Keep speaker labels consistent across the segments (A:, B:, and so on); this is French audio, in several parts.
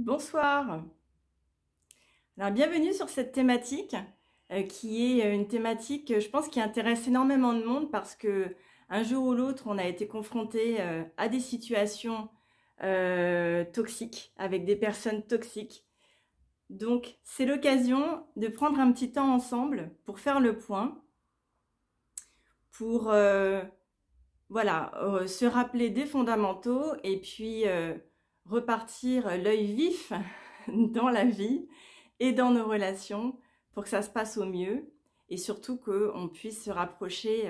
A: Bonsoir. Alors, bienvenue sur cette thématique qui est une thématique, je pense, qui intéresse énormément de monde parce que un jour ou l'autre, on a été confronté à des situations toxiques avec des personnes toxiques. Donc, c'est l'occasion de prendre un petit temps ensemble pour faire le point, pour se rappeler des fondamentaux et puis repartir l'œil vif dans la vie et dans nos relations pour que ça se passe au mieux et surtout qu'on puisse se rapprocher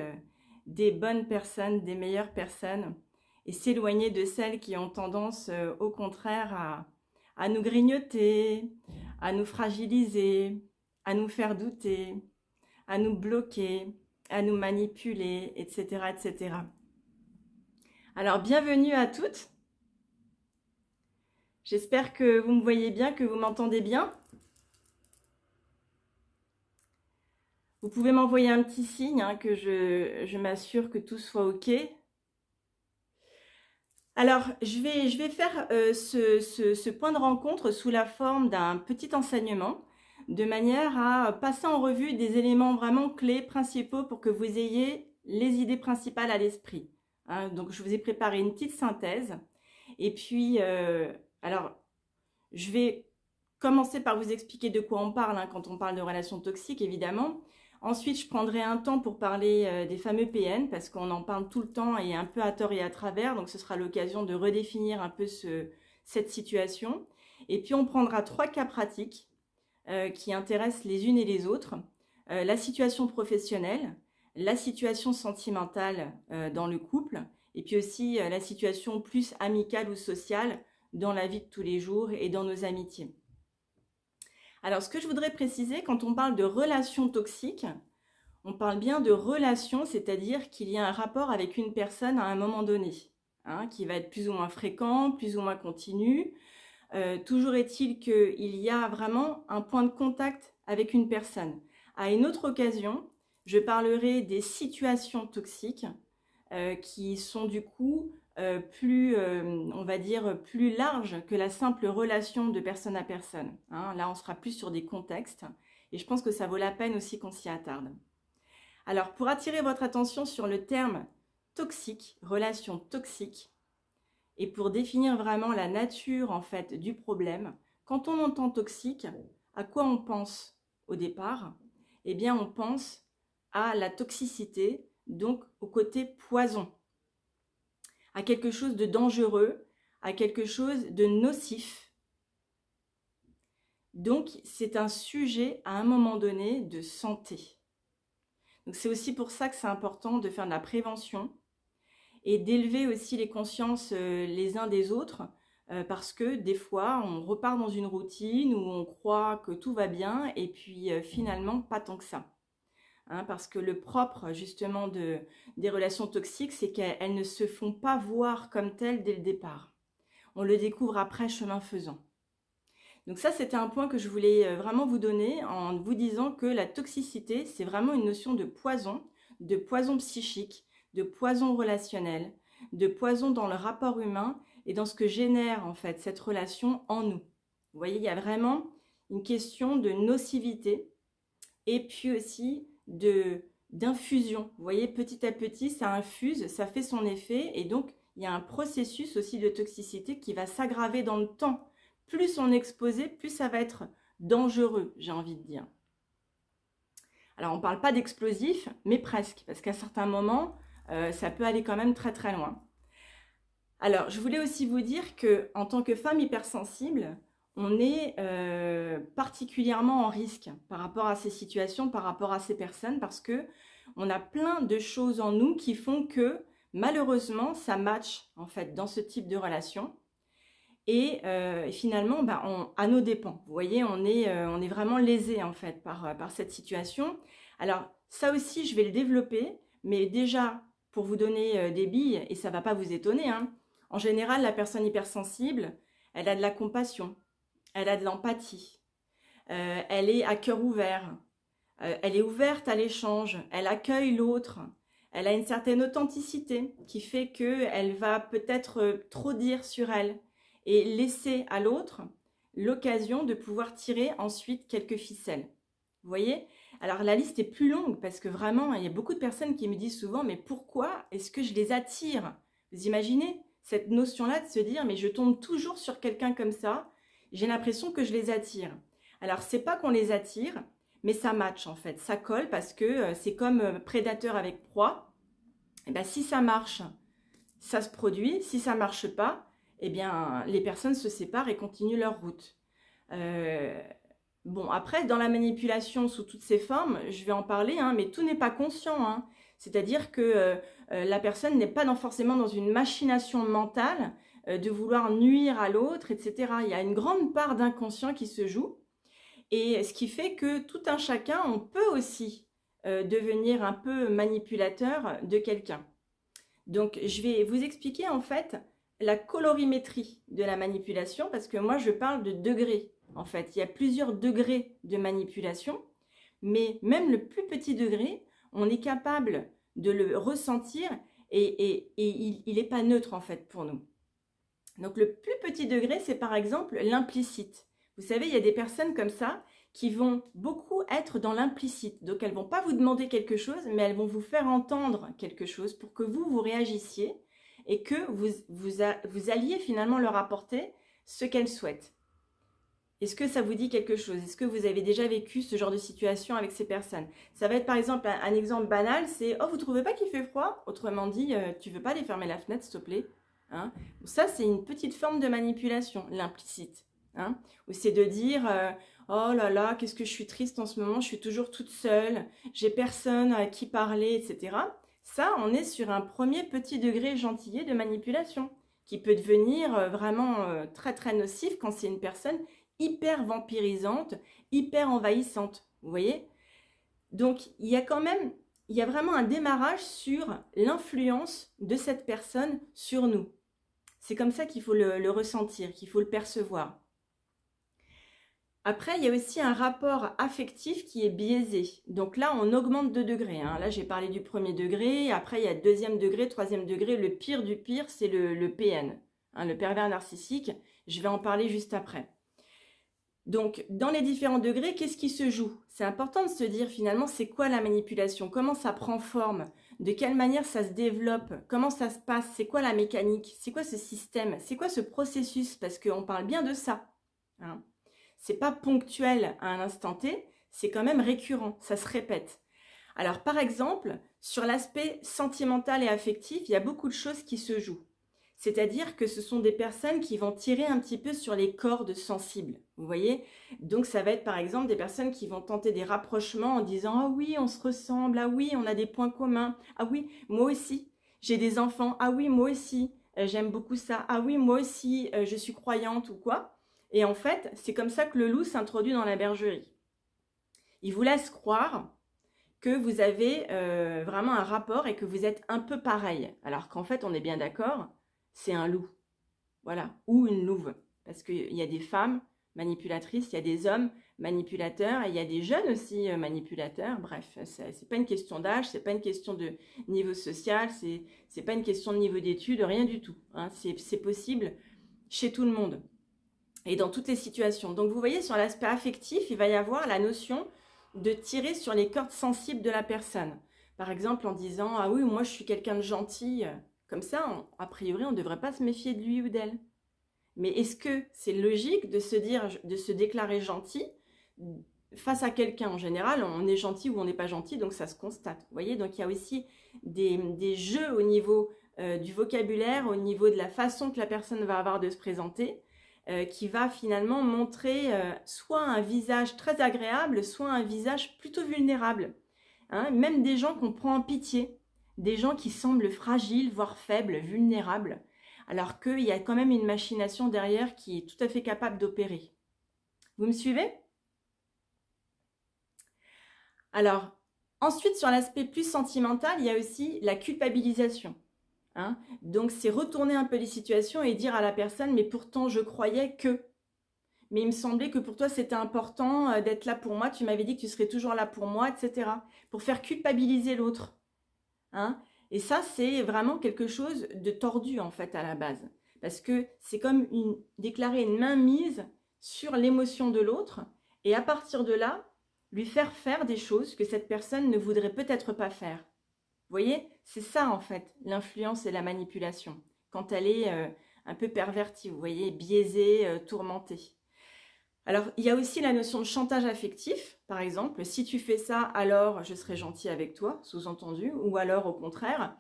A: des bonnes personnes, des meilleures personnes et s'éloigner de celles qui ont tendance au contraire à nous grignoter, à nous fragiliser, à nous faire douter, à nous bloquer, à nous manipuler, etc., etc. Alors, bienvenue à toutes. J'espère que vous me voyez bien, que vous m'entendez bien. Vous pouvez m'envoyer un petit signe, que je m'assure que tout soit OK. Alors, je vais faire ce point de rencontre sous la forme d'un petit enseignement, de manière à passer en revue des éléments vraiment clés, principaux, pour que vous ayez les idées principales à l'esprit. Donc, je vous ai préparé une petite synthèse. Et puis, alors, je vais commencer par vous expliquer de quoi on parle quand on parle de relations toxiques, évidemment. Ensuite, je prendrai un temps pour parler des fameux PN, parce qu'on en parle tout le temps et un peu à tort et à travers, donc ce sera l'occasion de redéfinir un peu cette situation. Et puis, on prendra 3 cas pratiques qui intéressent les unes et les autres. La situation professionnelle, la situation sentimentale dans le couple, et puis aussi la situation plus amicale ou sociale dans la vie de tous les jours et dans nos amitiés. Alors, ce que je voudrais préciser, quand on parle de relations toxiques, on parle bien de relations, c'est-à-dire qu'il y a un rapport avec une personne à un moment donné, qui va être plus ou moins fréquent, plus ou moins continu. Toujours est-il qu'il y a vraiment un point de contact avec une personne. À une autre occasion, je parlerai des situations toxiques qui sont du coup on va dire, plus larges que la simple relation de personne à personne. Là, on sera plus sur des contextes et je pense que ça vaut la peine aussi qu'on s'y attarde. Alors, pour attirer votre attention sur le terme toxique, relation toxique, et pour définir vraiment la nature en fait du problème, quand on entend toxique, à quoi on pense au départ? Eh bien, on pense à la toxicité, donc au côté poison, à quelque chose de dangereux, à quelque chose de nocif. Donc, c'est un sujet à un moment donné de santé. Donc, c'est aussi pour ça que c'est important de faire de la prévention et d'élever aussi les consciences les uns des autres, parce que des fois, on repart dans une routine où on croit que tout va bien et puis finalement, pas tant que ça. Parce que le propre justement des relations toxiques, c'est qu'elles ne se font pas voir comme telles dès le départ. On le découvre après, chemin faisant. Donc ça, c'était un point que je voulais vraiment vous donner en vous disant que la toxicité, c'est vraiment une notion de poison psychique, de poison relationnel, de poison dans le rapport humain et dans ce que génère en fait cette relation en nous. Vous voyez, il y a vraiment une question de nocivité et puis aussi d'infusion. Vous voyez, petit à petit, ça infuse, ça fait son effet et donc il y a un processus aussi de toxicité qui va s'aggraver dans le temps. Plus on est exposé, plus ça va être dangereux, j'ai envie de dire. Alors, on ne parle pas d'explosif, mais presque, parce qu'à certains moments, ça peut aller quand même très très loin. Alors, je voulais aussi vous dire qu'en tant que femme hypersensible, on est particulièrement en risque par rapport à ces situations, par rapport à ces personnes, parce que on a plein de choses en nous qui font que malheureusement, ça match en fait dans ce type de relation. Et finalement, à nos dépens. Vous voyez, on est vraiment lésé en fait par cette situation. Alors, ça aussi, je vais le développer, mais déjà, pour vous donner des billes, et ça ne va pas vous étonner, en général, la personne hypersensible, elle a de la compassion, elle a de l'empathie, elle est à cœur ouvert, elle est ouverte à l'échange, elle accueille l'autre, elle a une certaine authenticité qui fait qu'elle va peut-être trop dire sur elle et laisser à l'autre l'occasion de pouvoir tirer ensuite quelques ficelles. Vous voyez? Alors la liste est plus longue parce que vraiment, il y a beaucoup de personnes qui me disent souvent, mais pourquoi est-ce que je les attire? Vous imaginez cette notion-là de se dire, mais je tombe toujours sur quelqu'un comme ça, j'ai l'impression que je les attire. Alors c'est pas qu'on les attire, mais ça match en fait, ça colle parce que c'est comme prédateur avec proie. Et bien si ça marche, ça se produit, si ça marche pas, eh bien les personnes se séparent et continuent leur route. Bon, après, dans la manipulation sous toutes ses formes, je vais en parler, hein, mais tout n'est pas conscient. Hein. C'est-à-dire que la personne n'est pas forcément dans une machination mentale de vouloir nuire à l'autre, etc. Il y a une grande part d'inconscient qui se joue. Et ce qui fait que tout un chacun, on peut aussi devenir un peu manipulateur de quelqu'un. Donc, je vais vous expliquer en fait la colorimétrie de la manipulation parce que moi, je parle de degrés. En fait, il y a plusieurs degrés de manipulation, mais même le plus petit degré, on est capable de le ressentir et il n'est pas neutre en fait pour nous. Donc le plus petit degré, c'est par exemple l'implicite. Vous savez, il y a des personnes comme ça qui vont beaucoup être dans l'implicite. Donc elles ne vont pas vous demander quelque chose, mais elles vont vous faire entendre quelque chose pour que vous réagissiez et que vous alliez finalement leur apporter ce qu'elles souhaitent. Est-ce que ça vous dit quelque chose? Est-ce que vous avez déjà vécu ce genre de situation avec ces personnes? Ça va être par exemple, un exemple banal, c'est « Oh, vous trouvez pas qu'il fait froid ?» Autrement dit, tu veux pas aller fermer la fenêtre, s'il te plaît, hein? Ça, c'est une petite forme de manipulation, l'implicite. Hein? Ou c'est de dire oh là là, qu'est-ce que je suis triste en ce moment, je suis toujours toute seule, j'ai personne à qui parler, etc. Ça, on est sur un premier petit degré gentillet de manipulation qui peut devenir vraiment très très nocif quand c'est une personne hyper vampirisante, hyper envahissante, vous voyez? Donc, il y a vraiment un démarrage sur l'influence de cette personne sur nous. C'est comme ça qu'il faut le ressentir, qu'il faut le percevoir. Après, il y a aussi un rapport affectif qui est biaisé. Donc là, on augmente de degrés. Hein. Là, j'ai parlé du premier degré. Après, il y a deuxième degré, troisième degré. Le pire du pire, c'est le PN, hein, le pervers narcissique. Je vais en parler juste après. Donc, dans les différents degrés, qu'est-ce qui se joue? C'est important de se dire finalement, c'est quoi la manipulation? Comment ça prend forme? De quelle manière ça se développe? Comment ça se passe? C'est quoi la mécanique? C'est quoi ce système? C'est quoi ce processus? Parce qu'on parle bien de ça. Hein. C'est pas ponctuel à un instant T, c'est quand même récurrent, ça se répète. Alors, par exemple, sur l'aspect sentimental et affectif, il y a beaucoup de choses qui se jouent. C'est-à-dire que ce sont des personnes qui vont tirer un petit peu sur les cordes sensibles, vous voyez? Donc ça va être par exemple des personnes qui vont tenter des rapprochements en disant « Ah oui, on se ressemble, ah oui, on a des points communs, ah oui, moi aussi, j'ai des enfants, ah oui, moi aussi, j'aime beaucoup ça, ah oui, moi aussi, je suis croyante ou quoi ?» Et en fait, c'est comme ça que le loup s'introduit dans la bergerie. Il vous laisse croire que vous avez vraiment un rapport et que vous êtes un peu pareil. Alors qu'en fait, on est bien d'accord, c'est un loup. Voilà, ou une louve. Parce qu'il y a des femmes manipulatrices, il y a des hommes manipulateurs, et il y a des jeunes aussi manipulateurs. Bref, c'est pas une question d'âge, c'est pas une question de niveau social, c'est pas une question de niveau d'études, rien du tout. Hein. C'est possible chez tout le monde. Et dans toutes les situations. Donc vous voyez, sur l'aspect affectif, il va y avoir la notion de tirer sur les cordes sensibles de la personne. Par exemple, en disant « Ah oui, moi je suis quelqu'un de gentil », comme ça, a priori, on ne devrait pas se méfier de lui ou d'elle. Mais est-ce que c'est logique de se dire, de se déclarer gentil face à quelqu'un? En général, on est gentil ou on n'est pas gentil, donc ça se constate. Vous voyez, donc il y a aussi des jeux au niveau du vocabulaire, au niveau de la façon que la personne va avoir de se présenter, qui va finalement montrer soit un visage très agréable, soit un visage plutôt vulnérable. Hein, même des gens qu'on prend en pitié, des gens qui semblent fragiles, voire faibles, vulnérables, alors qu'il y a quand même une machination derrière qui est tout à fait capable d'opérer. Vous me suivez? Alors, ensuite, sur l'aspect plus sentimental, il y a aussi la culpabilisation. Hein? Donc, c'est retourner un peu les situations et dire à la personne « mais pourtant, je croyais que… » Mais il me semblait que pour toi, c'était important d'être là pour moi. Tu m'avais dit que tu serais toujours là pour moi, etc. Pour faire culpabiliser l'autre. Hein? Et ça, c'est vraiment quelque chose de tordu, en fait, à la base. Parce que c'est comme déclarer une mainmise sur l'émotion de l'autre et à partir de là, lui faire faire des choses que cette personne ne voudrait peut-être pas faire. Vous voyez, c'est ça en fait, l'influence et la manipulation, quand elle est un peu pervertie, vous voyez, biaisée, tourmentée. Alors, il y a aussi la notion de chantage affectif, par exemple, si tu fais ça, alors je serai gentil avec toi, sous-entendu, ou alors au contraire,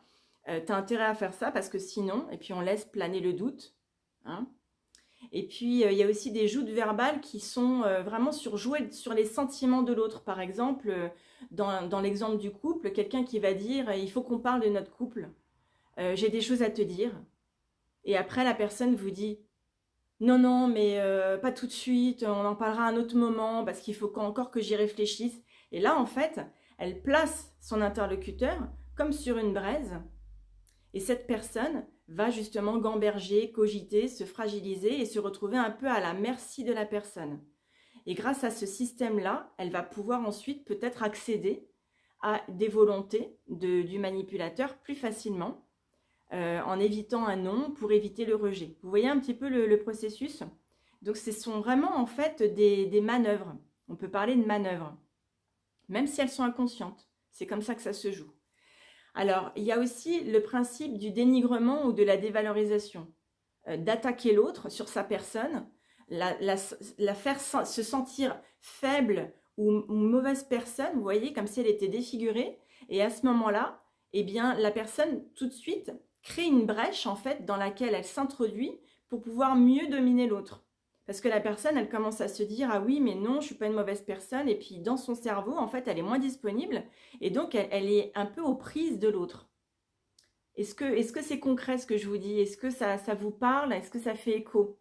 A: tu as intérêt à faire ça parce que sinon, et puis on laisse planer le doute. Hein. Et puis, il y a aussi des joutes verbales qui sont vraiment jouer sur les sentiments de l'autre. Par exemple, dans l'exemple du couple, quelqu'un qui va dire « il faut qu'on parle de notre couple, j'ai des choses à te dire ». Et après, la personne vous dit « non, non, mais pas tout de suite, on en parlera à un autre moment parce qu'il faut encore que j'y réfléchisse ». Et là, en fait, elle place son interlocuteur comme sur une braise. Et cette personne va justement gamberger, cogiter, se fragiliser et se retrouver un peu à la merci de la personne. Et grâce à ce système-là, elle va pouvoir ensuite peut-être accéder à des volontés du manipulateur plus facilement, en évitant un non pour éviter le rejet. Vous voyez un petit peu le processus? Donc ce sont vraiment en fait des manœuvres. On peut parler de manœuvres, même si elles sont inconscientes. C'est comme ça que ça se joue. Alors, il y a aussi le principe du dénigrement ou de la dévalorisation, d'attaquer l'autre sur sa personne, la faire se sentir faible ou mauvaise personne, vous voyez, comme si elle était défigurée. Et à ce moment-là, eh bien, la personne, tout de suite, crée une brèche, en fait, dans laquelle elle s'introduit pour pouvoir mieux dominer l'autre. Parce que la personne, elle commence à se dire « ah oui, mais non, je ne suis pas une mauvaise personne ». Et puis, dans son cerveau, en fait, elle est moins disponible. Et donc, elle est un peu aux prises de l'autre. Est-ce que c'est concret ce que je vous dis? Est-ce que ça vous parle? Est-ce que ça fait écho?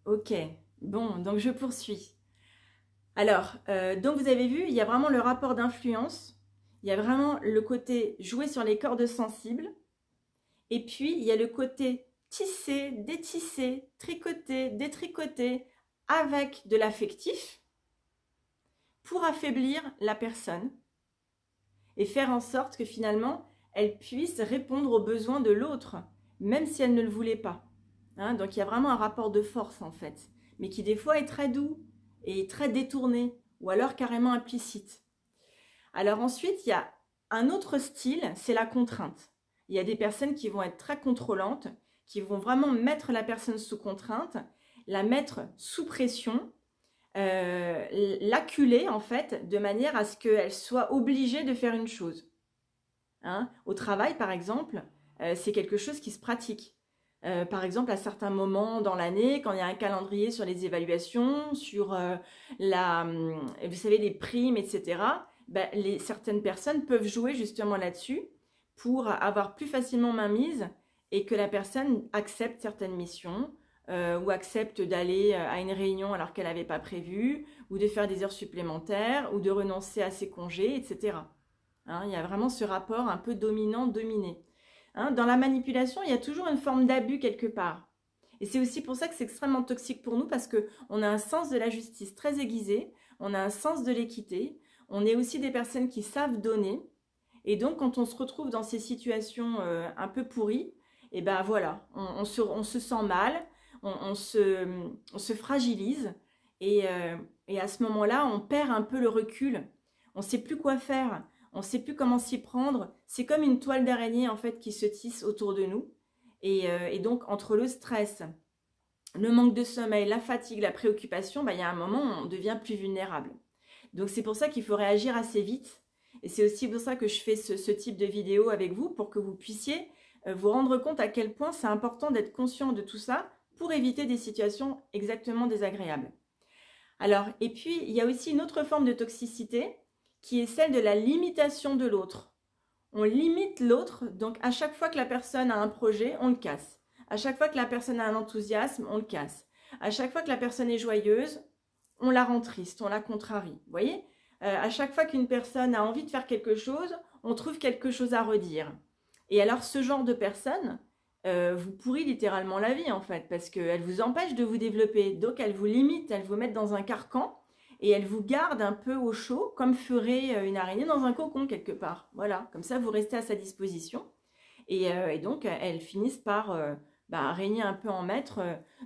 A: Ok, bon, donc je poursuis. Alors, donc vous avez vu, il y a vraiment le rapport d'influence. Il y a vraiment le côté jouer sur les cordes sensibles. Et puis, il y a le côté tisser, détisser, tricoter, détricoter avec de l'affectif pour affaiblir la personne et faire en sorte que finalement, elle puisse répondre aux besoins de l'autre, même si elle ne le voulait pas. Hein, donc, il y a vraiment un rapport de force en fait, mais qui des fois est très doux et très détourné ou alors carrément implicite. Alors ensuite, il y a un autre style, c'est la contrainte. Il y a des personnes qui vont être très contrôlantes, qui vont vraiment mettre la personne sous contrainte, la mettre sous pression, l'acculer en fait, de manière à ce qu'elle soit obligée de faire une chose. Hein? Au travail, par exemple, c'est quelque chose qui se pratique. Par exemple, à certains moments dans l'année, quand il y a un calendrier sur les évaluations, sur vous savez, les primes, etc., ben, certaines personnes peuvent jouer justement là-dessus pour avoir plus facilement mainmise et que la personne accepte certaines missions ou accepte d'aller à une réunion alors qu'elle n'avait pas prévu, ou de faire des heures supplémentaires, ou de renoncer à ses congés, etc. Hein, il y a vraiment ce rapport un peu dominant-dominé. Hein, dans la manipulation, il y a toujours une forme d'abus quelque part. Et c'est aussi pour ça que c'est extrêmement toxique pour nous, parce qu'on a un sens de la justice très aiguisé, on a un sens de l'équité, on est aussi des personnes qui savent donner. Et donc, quand on se retrouve dans ces situations un peu pourries, et ben voilà, on se sent mal, on se fragilise, et à ce moment-là, on perd un peu le recul. On ne sait plus quoi faire, on ne sait plus comment s'y prendre. C'est comme une toile d'araignée en fait qui se tisse autour de nous. Et donc, entre le stress, le manque de sommeil, la fatigue, la préoccupation, ben, il y a un moment où on devient plus vulnérable. Donc, c'est pour ça qu'il faut réagir assez vite. Et c'est aussi pour ça que je fais ce type de vidéo avec vous, pour que vous puissiez vous rendre compte à quel point c'est important d'être conscient de tout ça pour éviter des situations exactement désagréables. Alors, et puis, il y a aussi une autre forme de toxicité qui est celle de la limitation de l'autre. On limite l'autre, donc à chaque fois que la personne a un projet, on le casse. À chaque fois que la personne a un enthousiasme, on le casse. À chaque fois que la personne est joyeuse, on la rend triste, on la contrarie. Vous voyez ? À chaque fois qu'une personne a envie de faire quelque chose, on trouve quelque chose à redire. Et alors, ce genre de personne vous pourrit littéralement la vie, en fait, parce qu'elle vous empêche de vous développer. Donc, elle vous limite, elle vous met dans un carcan. et elle vous garde un peu au chaud, comme ferait une araignée dans un cocon quelque part. Voilà, comme ça vous restez à sa disposition. Et donc, elles finissent par régner un peu en maître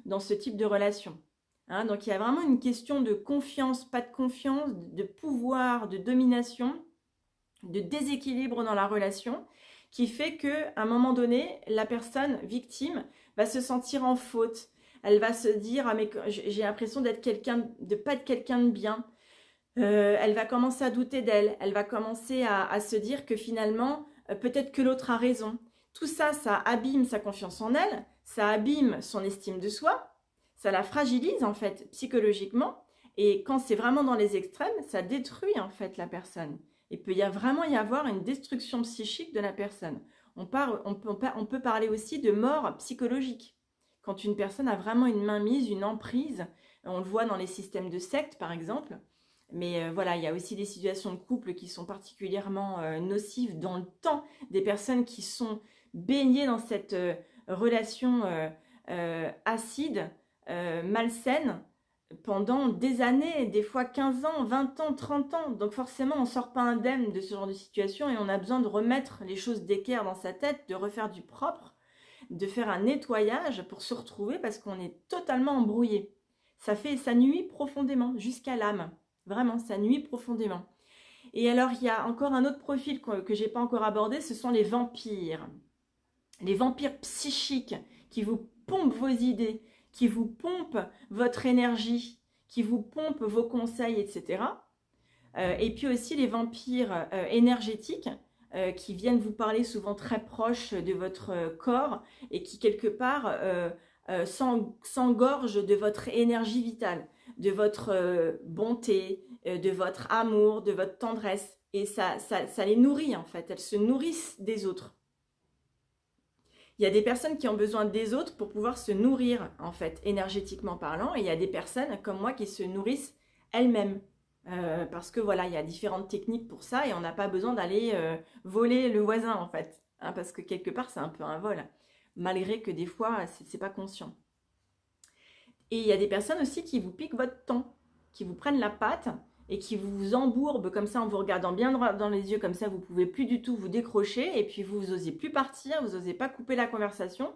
A: dans ce type de relation. Hein, donc, il y a vraiment une question de confiance, pas de confiance, de pouvoir, de domination, de déséquilibre dans la relation, qui fait qu'à un moment donné, la personne victime va se sentir en faute. Elle va se dire, ah, mais j'ai l'impression d'être quelqu'un, de pas être quelqu'un de bien. Elle va commencer à douter d'elle. Elle va commencer à se dire que finalement, peut-être que l'autre a raison. Tout ça, ça abîme sa confiance en elle, ça abîme son estime de soi, ça la fragilise en fait psychologiquement. Et quand c'est vraiment dans les extrêmes, ça détruit en fait la personne. Il peut vraiment y avoir une destruction psychique de la personne. On peut parler aussi de mort psychologique. Quand une personne a vraiment une mainmise, une emprise, on le voit dans les systèmes de secte par exemple. Mais voilà, il y a aussi des situations de couple qui sont particulièrement nocives dans le temps. Des personnes qui sont baignées dans cette relation acide, malsaine, pendant des années, des fois 15 ans, 20 ans, 30 ans. Donc forcément, on ne sort pas indemne de ce genre de situation et on a besoin de remettre les choses d'équerre dans sa tête, de refaire du propre, de faire un nettoyage pour se retrouver parce qu'on est totalement embrouillé. Ça nuit profondément jusqu'à l'âme. Vraiment, ça nuit profondément. Et alors, il y a encore un autre profil que je n'ai pas encore abordé, ce sont les vampires. Les vampires psychiques qui vous pompent vos idées, qui vous pompent votre énergie, qui vous pompent vos conseils, etc. Et puis aussi les vampires énergétiques qui viennent vous parler souvent très proche de votre corps et qui quelque part s'engorgent de votre énergie vitale, de votre bonté, de votre amour, de votre tendresse. Et ça les nourrit en fait, elles se nourrissent des autres. Il y a des personnes qui ont besoin des autres pour pouvoir se nourrir, en fait, énergétiquement parlant. Et il y a des personnes comme moi qui se nourrissent elles-mêmes. Parce que voilà, il y a différentes techniques pour ça et on n'a pas besoin d'aller voler le voisin, en fait. Hein, parce que quelque part, c'est un peu un vol. Malgré que des fois, c'est pas conscient. Et il y a des personnes aussi qui vous piquent votre temps, qui vous prennent la patte et qui vous embourbent comme ça en vous regardant bien droit dans les yeux, comme ça vous pouvez plus du tout vous décrocher et puis vous n'osez plus partir, vous n'osez pas couper la conversation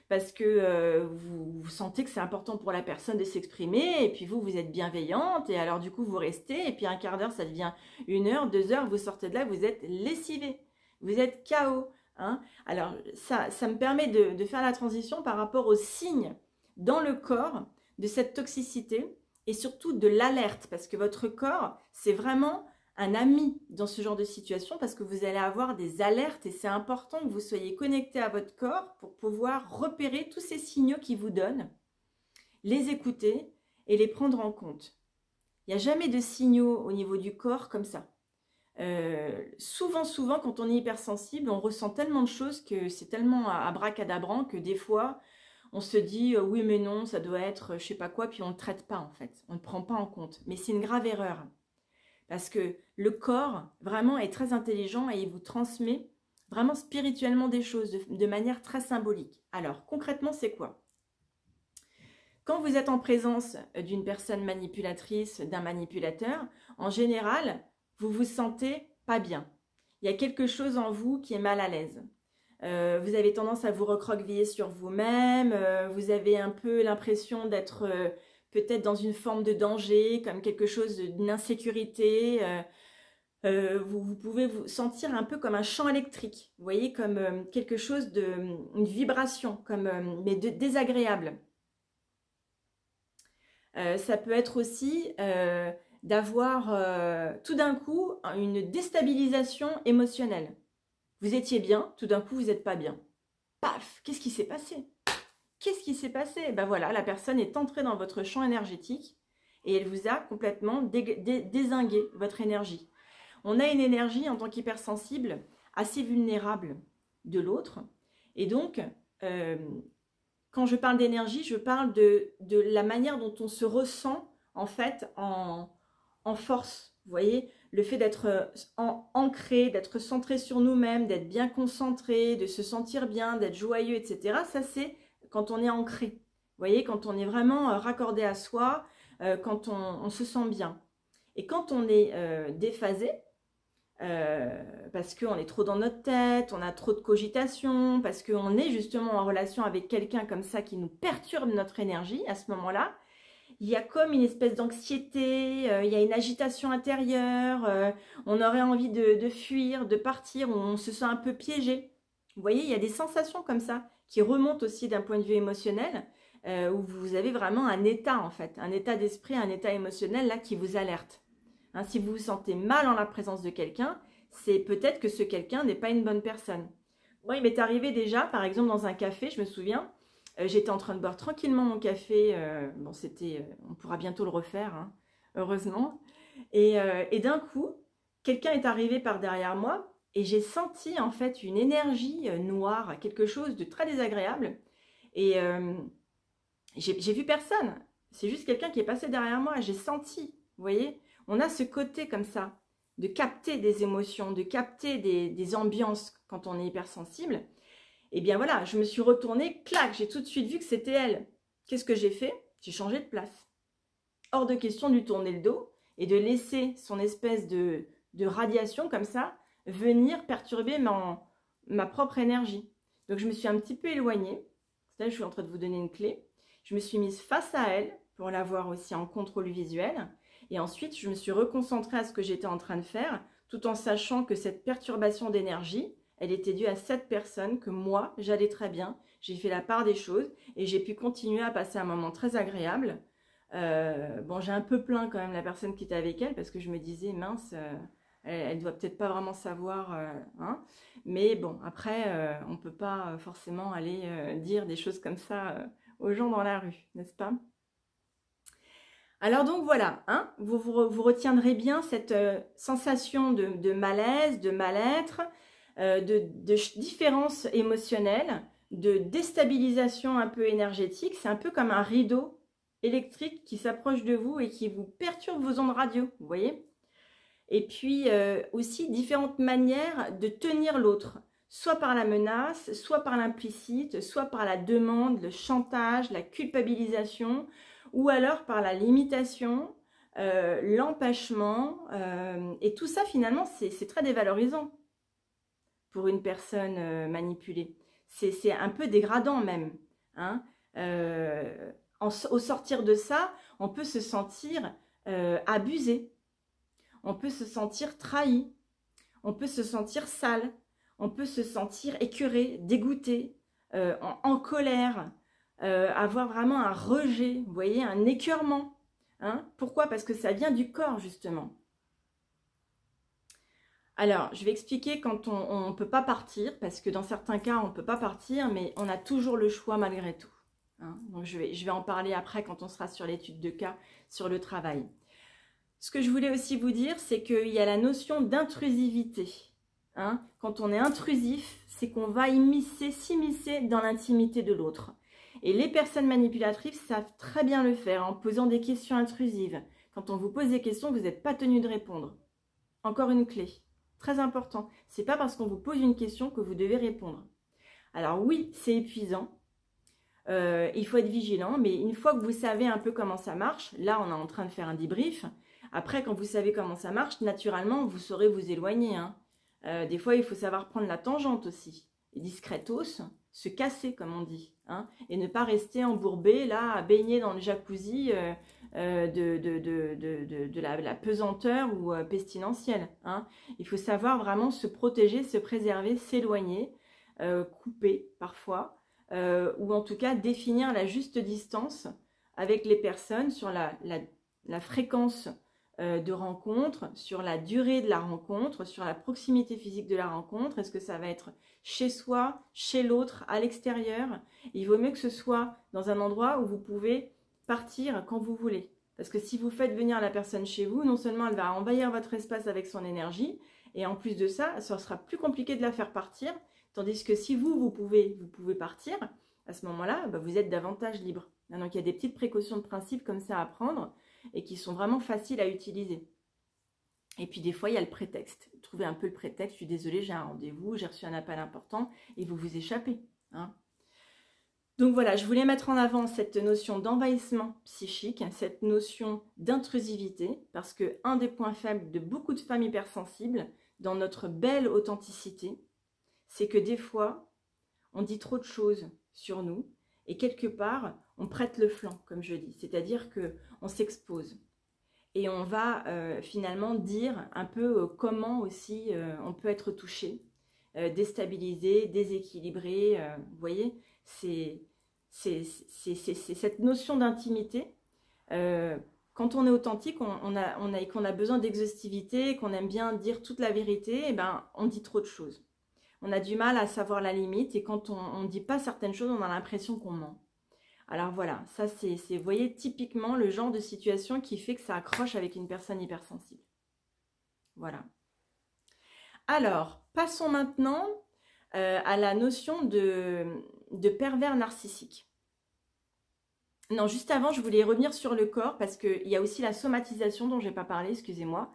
A: parce que vous sentez que c'est important pour la personne de s'exprimer et puis vous êtes bienveillante et alors du coup vous restez et puis un quart d'heure ça devient 1 heure, 2 heures, vous sortez de là, vous êtes lessivé, vous êtes KO. Hein. Alors ça me permet de faire la transition par rapport aux signes dans le corps de cette toxicité et surtout de l'alerte, parce que votre corps, c'est vraiment un ami dans ce genre de situation, parce que vous allez avoir des alertes et c'est important que vous soyez connecté à votre corps pour pouvoir repérer tous ces signaux qu'il vous donne, les écouter et les prendre en compte. Il n'y a jamais de signaux au niveau du corps comme ça. Souvent, quand on est hypersensible, on ressent tellement de choses que c'est tellement abracadabrant que des fois, on se dit oui mais non, ça doit être je sais pas quoi, puis on ne le traite pas en fait, on ne le prend pas en compte. Mais c'est une grave erreur, parce que le corps vraiment est très intelligent et il vous transmet vraiment spirituellement des choses de manière très symbolique. Alors concrètement c'est quoi? Quand vous êtes en présence d'une personne manipulatrice, d'un manipulateur, en général, vous vous sentez pas bien. Il y a quelque chose en vous qui est mal à l'aise. Vous avez tendance à vous recroqueviller sur vous-même, vous avez un peu l'impression d'être peut-être dans une forme de danger, comme quelque chose d'une insécurité. Vous pouvez vous sentir un peu comme un champ électrique, vous voyez, comme quelque chose une vibration, mais désagréable. Ça peut être aussi d'avoir tout d'un coup une déstabilisation émotionnelle. Vous étiez bien, tout d'un coup, vous n'êtes pas bien. Paf! Qu'est-ce qui s'est passé? Qu'est-ce qui s'est passé? Ben voilà, la personne est entrée dans votre champ énergétique et elle vous a complètement dézingué votre énergie. On a une énergie en tant qu'hypersensible assez vulnérable de l'autre. Et donc, quand je parle d'énergie, je parle de la manière dont on se ressent en fait en force. Vous voyez, le fait d'être ancré, d'être centré sur nous-mêmes, d'être bien concentré, de se sentir bien, d'être joyeux, etc. Ça, c'est quand on est ancré. Vous voyez, quand on est vraiment raccordé à soi, quand on se sent bien. Et quand on est déphasé, parce qu'on est trop dans notre tête, on a trop de cogitation, parce qu'on est justement en relation avec quelqu'un comme ça qui nous perturbe notre énergie à ce moment-là, il y a comme une espèce d'anxiété, il y a une agitation intérieure, on aurait envie de fuir, de partir, on se sent un peu piégé. Vous voyez, il y a des sensations comme ça qui remontent aussi d'un point de vue émotionnel, où vous avez vraiment un état en fait, un état d'esprit, un état émotionnel là qui vous alerte. Hein, si vous vous sentez mal en la présence de quelqu'un, c'est peut-être que ce quelqu'un n'est pas une bonne personne. Moi, il m'est arrivé déjà, par exemple dans un café, je me souviens, j'étais en train de boire tranquillement mon café. Bon, c'était, on pourra bientôt le refaire, hein, heureusement. Et d'un coup, quelqu'un est arrivé par derrière moi et j'ai senti en fait une énergie noire, quelque chose de très désagréable. Et j'ai vu personne. C'est juste quelqu'un qui est passé derrière moi. J'ai senti, vous voyez, on a ce côté comme ça de capter des émotions, de capter des ambiances quand on est hypersensible. Et bien voilà, je me suis retournée, clac, j'ai tout de suite vu que c'était elle. Qu'est-ce que j'ai fait? J'ai changé de place. Hors de question de lui tourner le dos et de laisser son espèce de radiation comme ça venir perturber ma propre énergie. Donc je me suis un petit peu éloignée. Là, je suis en train de vous donner une clé. Je me suis mise face à elle pour la voir aussi en contrôle visuel. Et ensuite, je me suis reconcentrée à ce que j'étais en train de faire, tout en sachant que cette perturbation d'énergie, elle était due à cette personne, que moi, j'allais très bien. J'ai fait la part des choses et j'ai pu continuer à passer un moment très agréable. Bon, j'ai un peu plaint quand même la personne qui était avec elle parce que je me disais, mince, elle doit peut-être pas vraiment savoir, hein. Mais bon, après, on peut pas forcément aller dire des choses comme ça aux gens dans la rue, n'est-ce pas? Alors donc voilà, hein, vous retiendrez bien cette sensation de malaise, de mal-être, de différence émotionnelle, de déstabilisation un peu énergétique. C'est un peu comme un rideau électrique qui s'approche de vous et qui vous perturbe vos ondes radio, vous voyez? Et puis aussi différentes manières de tenir l'autre, soit par la menace, soit par l'implicite, soit par la demande, le chantage, la culpabilisation, ou alors par la limitation, l'empêchement. Et tout ça, finalement, c'est très dévalorisant pour une personne manipulée. C'est un peu dégradant même. Hein. Au sortir de ça, on peut se sentir abusé. On peut se sentir trahi. On peut se sentir sale. On peut se sentir écœuré, dégoûté, en colère. Avoir vraiment un rejet, vous voyez, un écœurement. Hein. Pourquoi? Parce que ça vient du corps, justement. Alors, je vais expliquer quand on ne peut pas partir, parce que dans certains cas, on ne peut pas partir, mais on a toujours le choix malgré tout. Hein. Donc, je vais en parler après quand on sera sur l'étude de cas, sur le travail. Ce que je voulais aussi vous dire, c'est qu'il y a la notion d'intrusivité. Hein. Quand on est intrusif, c'est qu'on va s'immiscer dans l'intimité de l'autre. Et les personnes manipulatrices savent très bien le faire en posant des questions intrusives. Quand on vous pose des questions, vous n'êtes pas tenu de répondre. Encore une clé, très important. C'est pas parce qu'on vous pose une question que vous devez répondre. Alors oui, c'est épuisant. Il faut être vigilant, mais une fois que vous savez un peu comment ça marche, là on est en train de faire un débrief. Après, quand vous savez comment ça marche, naturellement, vous saurez vous éloigner. Hein. Des fois, il faut savoir prendre la tangente aussi. Et discretos, se casser, comme on dit. Hein, et ne pas rester embourbé, là, à baigner dans le jacuzzi de la pesanteur ou pestilentielle. Hein. Il faut savoir vraiment se protéger, se préserver, s'éloigner, couper parfois, ou en tout cas définir la juste distance avec les personnes sur la fréquence de rencontre, sur la durée de la rencontre, sur la proximité physique de la rencontre. Est-ce que ça va être chez soi, chez l'autre, à l'extérieur? Il vaut mieux que ce soit dans un endroit où vous pouvez partir quand vous voulez. Parce que si vous faites venir la personne chez vous, non seulement elle va envahir votre espace avec son énergie, et en plus de ça, ça sera plus compliqué de la faire partir. Tandis que si vous pouvez partir, à ce moment-là, bah, vous êtes davantage libre. Donc il y a des petites précautions de principe comme ça à prendre, et qui sont vraiment faciles à utiliser. Et puis des fois, il y a le prétexte. Trouvez un peu le prétexte, je suis désolée, j'ai un rendez-vous, j'ai reçu un appel important, et vous vous échappez. Hein. Donc voilà, je voulais mettre en avant cette notion d'envahissement psychique, cette notion d'intrusivité, parce que un des points faibles de beaucoup de femmes hypersensibles, dans notre belle authenticité, c'est que des fois, on dit trop de choses sur nous, et quelque part, on prête le flanc, comme je dis, c'est-à-dire qu'on s'expose. Et on va finalement dire un peu comment aussi on peut être touché, déstabilisé, déséquilibré. Vous voyez, c'est cette notion d'intimité. Quand on est authentique, qu'on a besoin d'exhaustivité, qu'on aime bien dire toute la vérité, et ben, on dit trop de choses. On a du mal à savoir la limite et quand on ne dit pas certaines choses, on a l'impression qu'on ment. Alors voilà, ça c'est, vous voyez, typiquement le genre de situation qui fait que ça accroche avec une personne hypersensible. Voilà. Alors, passons maintenant à la notion de pervers narcissique. Non, juste avant, je voulais revenir sur le corps parce qu'il y a aussi la somatisation dont je n'ai pas parlé, excusez-moi.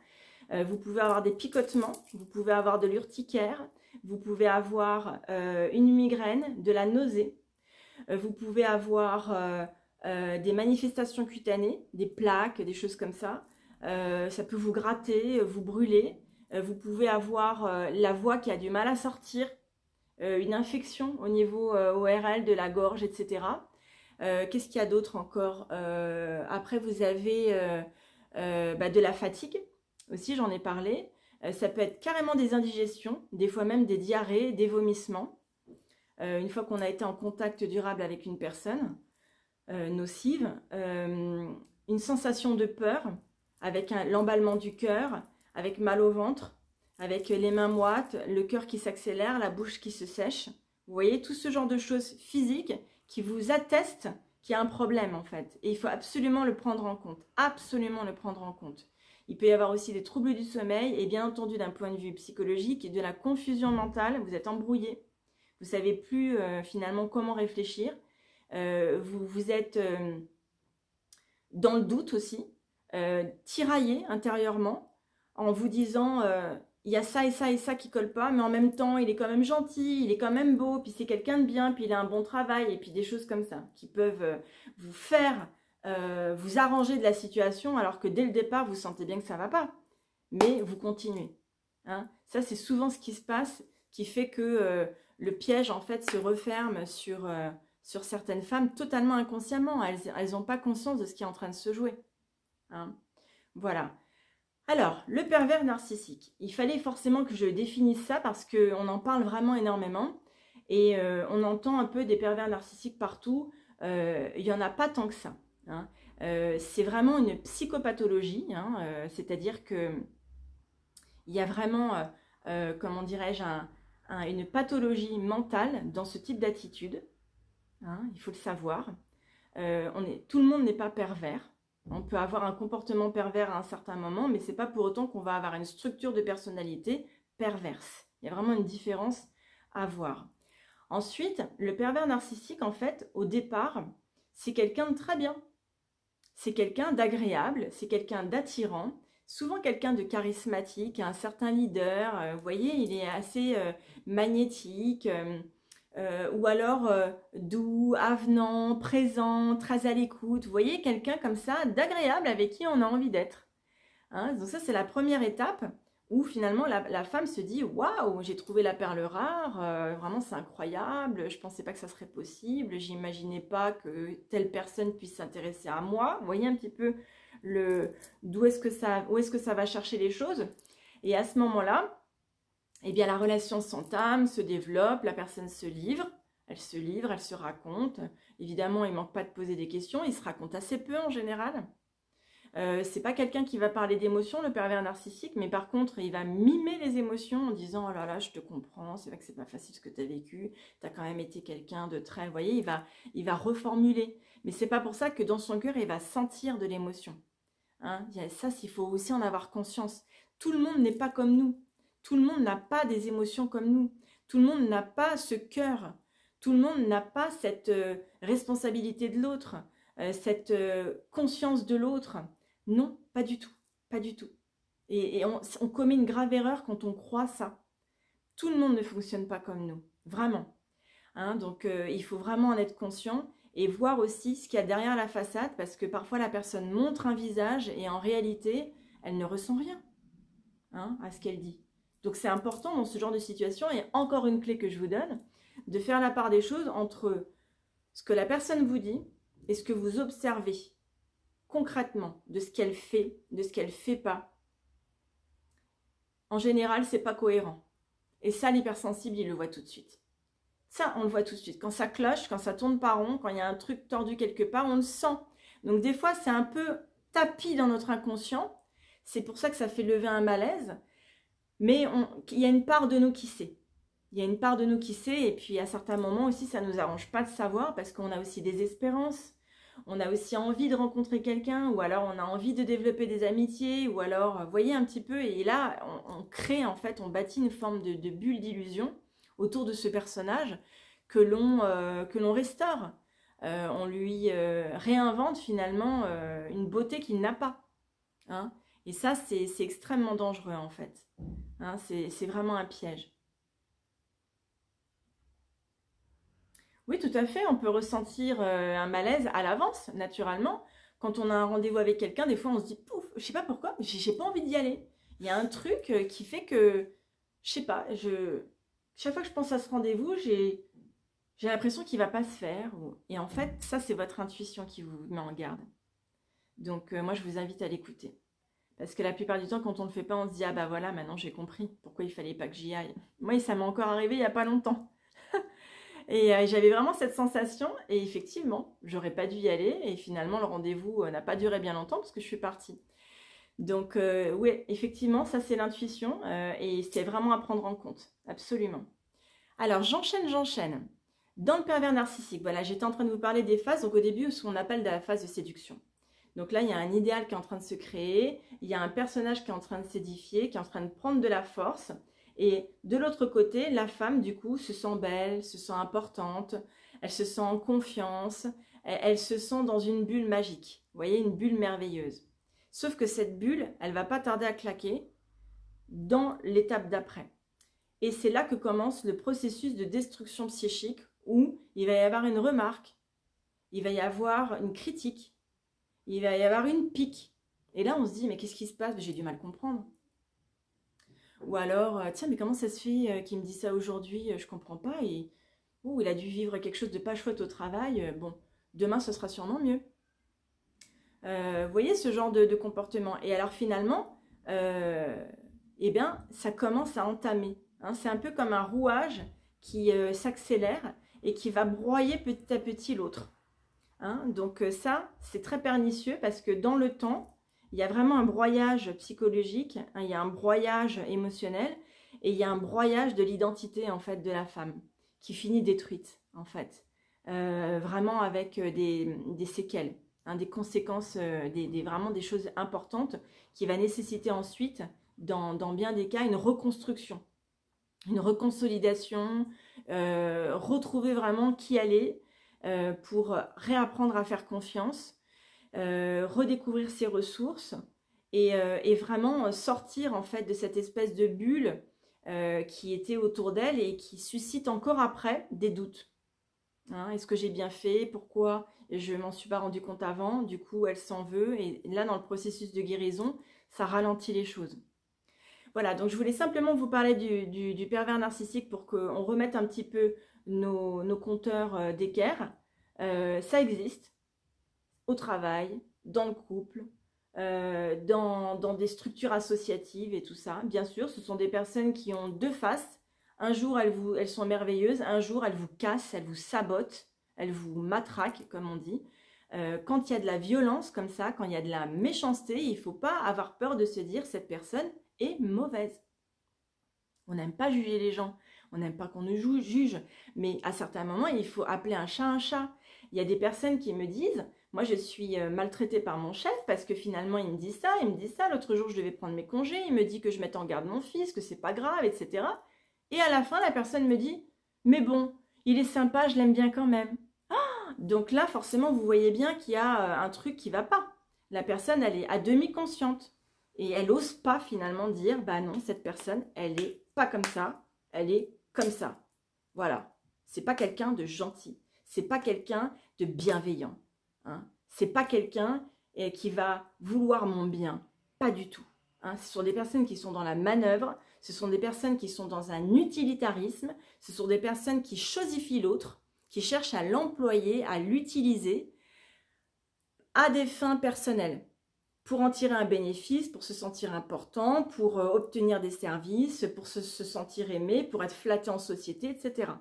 A: Vous pouvez avoir des picotements, vous pouvez avoir de l'urticaire, vous pouvez avoir une migraine, de la nausée. Vous pouvez avoir des manifestations cutanées, des plaques, des choses comme ça. Ça peut vous gratter, vous brûler. Vous pouvez avoir la voix qui a du mal à sortir, une infection au niveau ORL de la gorge, etc. Qu'est-ce qu'il y a d'autre encore après, vous avez de la fatigue, aussi j'en ai parlé. Ça peut être carrément des indigestions, des fois même des diarrhées, des vomissements. Une fois qu'on a été en contact durable avec une personne nocive, une sensation de peur, avec l'emballement du cœur, avec mal au ventre, avec les mains moites, le cœur qui s'accélère, la bouche qui se sèche. Vous voyez, tout ce genre de choses physiques qui vous attestent qu'il y a un problème en fait. Et il faut absolument le prendre en compte, absolument le prendre en compte. Il peut y avoir aussi des troubles du sommeil et bien entendu d'un point de vue psychologique, de la confusion mentale, vous êtes embrouillé. Vous ne savez plus finalement comment réfléchir. Vous êtes dans le doute aussi, tiraillé intérieurement en vous disant il y a ça et ça qui ne colle pas, mais en même temps il est quand même gentil, il est quand même beau, puis c'est quelqu'un de bien, puis il a un bon travail, et puis des choses comme ça qui peuvent vous faire vous arranger de la situation alors que dès le départ vous sentez bien que ça ne va pas, mais vous continuez. Hein. Ça c'est souvent ce qui se passe qui fait que le piège en fait se referme sur certaines femmes totalement inconsciemment. Elles n'ont pas conscience de ce qui est en train de se jouer. Hein. Voilà. Alors, le pervers narcissique. Il fallait forcément que je définisse ça parce qu'on en parle vraiment énormément. Et on entend un peu des pervers narcissiques partout. Il n'y en a pas tant que ça. Hein. C'est vraiment une psychopathologie. Hein, c'est-à-dire qu'il y a vraiment, comment dirais-je, une pathologie mentale dans ce type d'attitude. Hein, il faut le savoir. Tout le monde n'est pas pervers. On peut avoir un comportement pervers à un certain moment, mais ce n'est pas pour autant qu'on va avoir une structure de personnalité perverse. Il y a vraiment une différence à voir. Ensuite, le pervers narcissique, en fait, au départ, c'est quelqu'un de très bien. C'est quelqu'un d'agréable, c'est quelqu'un d'attirant, souvent quelqu'un de charismatique, un certain leader. Vous voyez, il est assez magnétique. Ou alors doux, avenant, présent, très à l'écoute. Vous voyez, quelqu'un comme ça, d'agréable, avec qui on a envie d'être. Hein, donc ça, c'est la première étape où finalement la femme se dit « Waouh, j'ai trouvé la perle rare, vraiment c'est incroyable, je ne pensais pas que ça serait possible, j'imaginais pas que telle personne puisse s'intéresser à moi. » Vous voyez un petit peu où est-ce que ça va chercher les choses. Et à ce moment-là, eh bien, la relation s'entame, se développe, la personne se livre, elle se raconte. Évidemment, il ne manque pas de poser des questions, il se raconte assez peu en général. C'est pas quelqu'un qui va parler d'émotions, le pervers narcissique, mais par contre, il va mimer les émotions en disant « Oh là là, je te comprends, c'est vrai que c'est pas facile ce que tu as vécu, tu as quand même été quelqu'un de très... » Vous voyez, il va reformuler. Mais c'est pas pour ça que dans son cœur, il va sentir de l'émotion. Hein, ça, il faut aussi en avoir conscience. Tout le monde n'est pas comme nous. Tout le monde n'a pas des émotions comme nous. Tout le monde n'a pas ce cœur. Tout le monde n'a pas cette responsabilité de l'autre, cette conscience de l'autre. Non, pas du tout. Pas du tout. Et on commet une grave erreur quand on croit ça. Tout le monde ne fonctionne pas comme nous. Vraiment. Hein, donc, il faut vraiment en être conscient et voir aussi ce qu'il y a derrière la façade, parce que parfois la personne montre un visage et en réalité, elle ne ressent rien, hein, à ce qu'elle dit. Donc, c'est important dans ce genre de situation, et encore une clé que je vous donne, de faire la part des choses entre ce que la personne vous dit et ce que vous observez concrètement de ce qu'elle fait, de ce qu'elle ne fait pas. En général, c'est pas cohérent. Et ça, l'hypersensible, il le voit tout de suite. Ça, on le voit tout de suite. Quand ça cloche, quand ça tourne pas rond, quand il y a un truc tordu quelque part, on le sent. Donc des fois, c'est un peu tapis dans notre inconscient. C'est pour ça que ça fait lever un malaise. Mais il y a une part de nous qui sait. Il y a une part de nous qui sait. Et puis à certains moments aussi, ça ne nous arrange pas de savoir parce qu'on a aussi des espérances. On a aussi envie de rencontrer quelqu'un, ou alors on a envie de développer des amitiés, ou alors, vous voyez un petit peu, et là, on crée en fait, on bâtit une forme de bulle d'illusion autour de ce personnage que l'on restaure. On lui réinvente finalement une beauté qu'il n'a pas. Hein. Et ça, c'est extrêmement dangereux en fait. Hein, c'est vraiment un piège. Oui, tout à fait, on peut ressentir un malaise à l'avance, naturellement. Quand on a un rendez-vous avec quelqu'un, des fois on se dit, pouf, je sais pas pourquoi, j'ai pas envie d'y aller. Il y a un truc qui fait que, je sais pas, chaque fois que je pense à ce rendez-vous, j'ai l'impression qu'il va pas se faire. Et en fait, ça, c'est votre intuition qui vous met en garde. Donc, moi, je vous invite à l'écouter. Parce que la plupart du temps, quand on ne le fait pas, on se dit, ah bah voilà, maintenant j'ai compris pourquoi il fallait pas que j'y aille. Moi, ça m'est encore arrivé il y a pas longtemps. Et j'avais vraiment cette sensation, et effectivement, j'aurais pas dû y aller, et finalement le rendez-vous n'a pas duré bien longtemps parce que je suis partie. Donc oui, effectivement, ça c'est l'intuition, et c'est vraiment à prendre en compte, absolument. Alors j'enchaîne. Dans le pervers narcissique, voilà, j'étais en train de vous parler des phases, donc au début, ce qu'on appelle la phase de séduction. Donc là, il y a un idéal qui est en train de se créer, il y a un personnage qui est en train de s'édifier, qui est en train de prendre de la force. Et de l'autre côté, la femme, du coup, se sent belle, se sent importante, elle se sent en confiance, elle se sent dans une bulle magique. Vous voyez, une bulle merveilleuse. Sauf que cette bulle, elle va pas tarder à claquer dans l'étape d'après. Et c'est là que commence le processus de destruction psychique où il va y avoir une remarque, il va y avoir une critique, il va y avoir une pique. Et là, on se dit, mais qu'est-ce qui se passe? J'ai du mal à comprendre. Ou alors, tiens, mais comment ça se fait qu'il me dit ça aujourd'hui? Je comprends pas. Et il a dû vivre quelque chose de pas chouette au travail. Bon, demain, ce sera sûrement mieux. Vous voyez ce genre de comportement. Et alors finalement, eh bien, ça commence à entamer. Hein. C'est un peu comme un rouage qui s'accélère et qui va broyer petit à petit l'autre. Hein. Donc ça, c'est très pernicieux parce que dans le temps, il y a vraiment un broyage psychologique, hein, il y a un broyage émotionnel et il y a un broyage de l'identité en fait de la femme qui finit détruite en fait, vraiment avec des séquelles, hein, des conséquences, vraiment des choses importantes qui va nécessiter ensuite, dans bien des cas, une reconstruction, une reconsolidation, retrouver vraiment qui elle est pour réapprendre à faire confiance. Redécouvrir ses ressources et vraiment sortir en fait de cette espèce de bulle qui était autour d'elle et qui suscite encore après des doutes. Hein, est-ce que j'ai bien fait? Pourquoi je m'en suis pas rendu compte avant? Du coup, elle s'en veut. Et là, dans le processus de guérison, ça ralentit les choses. Voilà, donc je voulais simplement vous parler du pervers narcissique pour qu'on remette un petit peu nos compteurs d'équerre. Ça existe. Au travail, dans le couple, dans des structures associatives et tout ça. Bien sûr, ce sont des personnes qui ont deux faces. Un jour, elles sont merveilleuses. Un jour, elles vous cassent, elles vous sabotent, elles vous matraquent, comme on dit. Quand il y a de la violence comme ça, quand il y a de la méchanceté, il ne faut pas avoir peur de se dire cette personne est mauvaise. On n'aime pas juger les gens. On n'aime pas qu'on nous juge. Mais à certains moments, il faut appeler un chat un chat. Il y a des personnes qui me disent... Moi, je suis maltraitée par mon chef parce que finalement, il me dit ça. L'autre jour, je devais prendre mes congés. Il me dit que je mette en garde mon fils, que c'est pas grave, etc. Et à la fin, la personne me dit, mais bon, il est sympa, je l'aime bien quand même. Ah, donc là, forcément, vous voyez bien qu'il y a un truc qui va pas. La personne, elle est à demi consciente. Et elle n'ose pas finalement dire, bah non, cette personne, elle est pas comme ça, elle est comme ça. Voilà. C'est pas quelqu'un de gentil. C'est pas quelqu'un de bienveillant. Hein. C'est pas quelqu'un qui va vouloir mon bien. Pas du tout. Hein. Ce sont des personnes qui sont dans la manœuvre. Ce sont des personnes qui sont dans un utilitarisme. Ce sont des personnes qui chosifient l'autre, qui cherchent à l'employer, à l'utiliser à des fins personnelles. Pour en tirer un bénéfice, pour se sentir important, pour obtenir des services, pour se sentir aimé, pour être flatté en société, etc.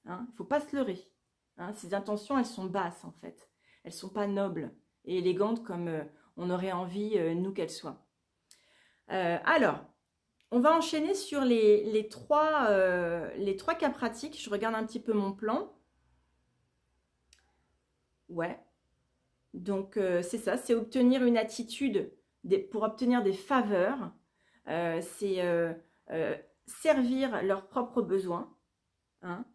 A: Hein, il ne faut pas se leurrer. Hein, ces intentions, elles sont basses en fait. Elles ne sont pas nobles et élégantes comme on aurait envie, nous, qu'elles soient. Alors, on va enchaîner sur les trois cas pratiques. Je regarde un petit peu mon plan. Ouais. Donc, c'est ça, c'est obtenir une attitude pour obtenir des faveurs. C'est servir leurs propres besoins. Hein,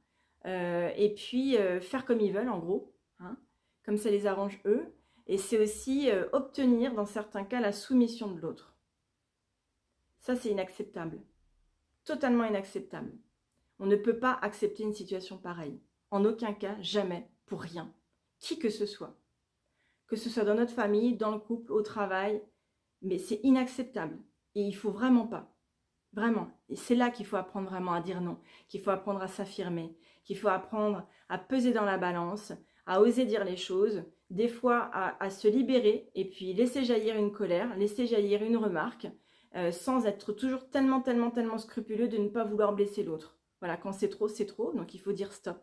A: et puis, faire comme ils veulent, en gros. Hein, comme ça les arrange eux. Et c'est aussi obtenir, dans certains cas, la soumission de l'autre. Ça, c'est inacceptable. Totalement inacceptable. On ne peut pas accepter une situation pareille. En aucun cas, jamais, pour rien. Qui que ce soit. Que ce soit dans notre famille, dans le couple, au travail. Mais c'est inacceptable. Et il faut vraiment pas. Vraiment. Et c'est là qu'il faut apprendre vraiment à dire non. Qu'il faut apprendre à s'affirmer. Qu'il faut apprendre à peser dans la balance. À oser dire les choses. Des fois, à se libérer. Et puis, laisser jaillir une colère. Laisser jaillir une remarque. Sans être toujours tellement scrupuleux de ne pas vouloir blesser l'autre. Voilà, quand c'est trop, donc il faut dire stop.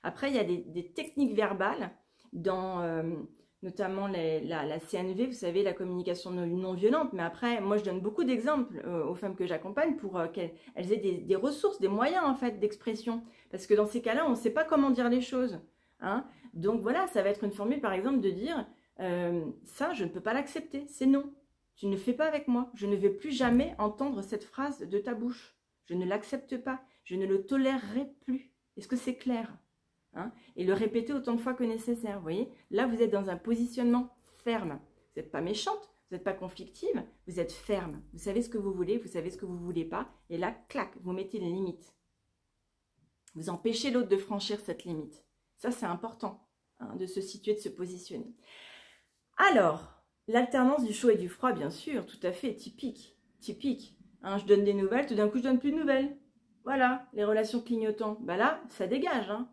A: Après, il y a des techniques verbales, dans notamment la CNV, vous savez, la communication non violente, mais après, moi je donne beaucoup d'exemples aux femmes que j'accompagne pour qu'elles aient des ressources, des moyens en fait d'expression, parce que dans ces cas-là, on ne sait pas comment dire les choses. Hein. Donc voilà, ça va être une formule par exemple de dire, ça je ne peux pas l'accepter, c'est non. Tu ne le fais pas avec moi. Je ne veux plus jamais entendre cette phrase de ta bouche. Je ne l'accepte pas. Je ne le tolérerai plus. Est-ce que c'est clair? Hein? Et le répéter autant de fois que nécessaire. Vous voyez? Là, vous êtes dans un positionnement ferme. Vous n'êtes pas méchante. Vous n'êtes pas conflictive. Vous êtes ferme. Vous savez ce que vous voulez. Vous savez ce que vous ne voulez pas. Et là, clac, vous mettez les limites. Vous empêchez l'autre de franchir cette limite. Ça, c'est important, hein, de se situer, de se positionner. Alors... l'alternance du chaud et du froid, bien sûr, tout à fait, typique. Hein, je donne des nouvelles, tout d'un coup, je donne plus de nouvelles. Voilà, les relations clignotantes. Bah là, ça dégage. Hein.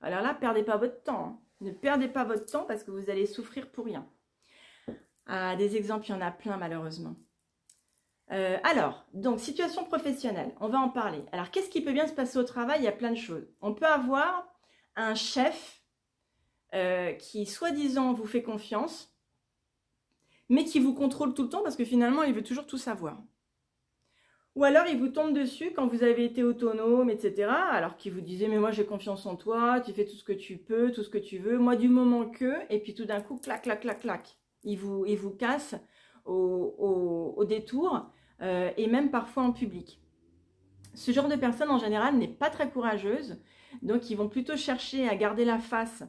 A: Alors là, perdez pas votre temps. Hein. Ne perdez pas votre temps parce que vous allez souffrir pour rien. Ah, des exemples, il y en a plein, malheureusement. Alors, donc, situation professionnelle, on va en parler. Alors, qu'est-ce qui peut bien se passer au travail? Il y a plein de choses. On peut avoir un chef qui, soi-disant, vous fait confiance, mais qui vous contrôle tout le temps parce que finalement, il veut toujours tout savoir. Ou alors, il vous tombe dessus quand vous avez été autonome, etc. Alors qu'il vous disait, mais moi, j'ai confiance en toi, tu fais tout ce que tu peux, tout ce que tu veux. Moi, du moment que... Et puis, tout d'un coup, clac, clac, clac, clac. Il vous casse au détour et même parfois en public. Ce genre de personne, en général, n'est pas très courageuse. Donc, ils vont plutôt chercher à garder la face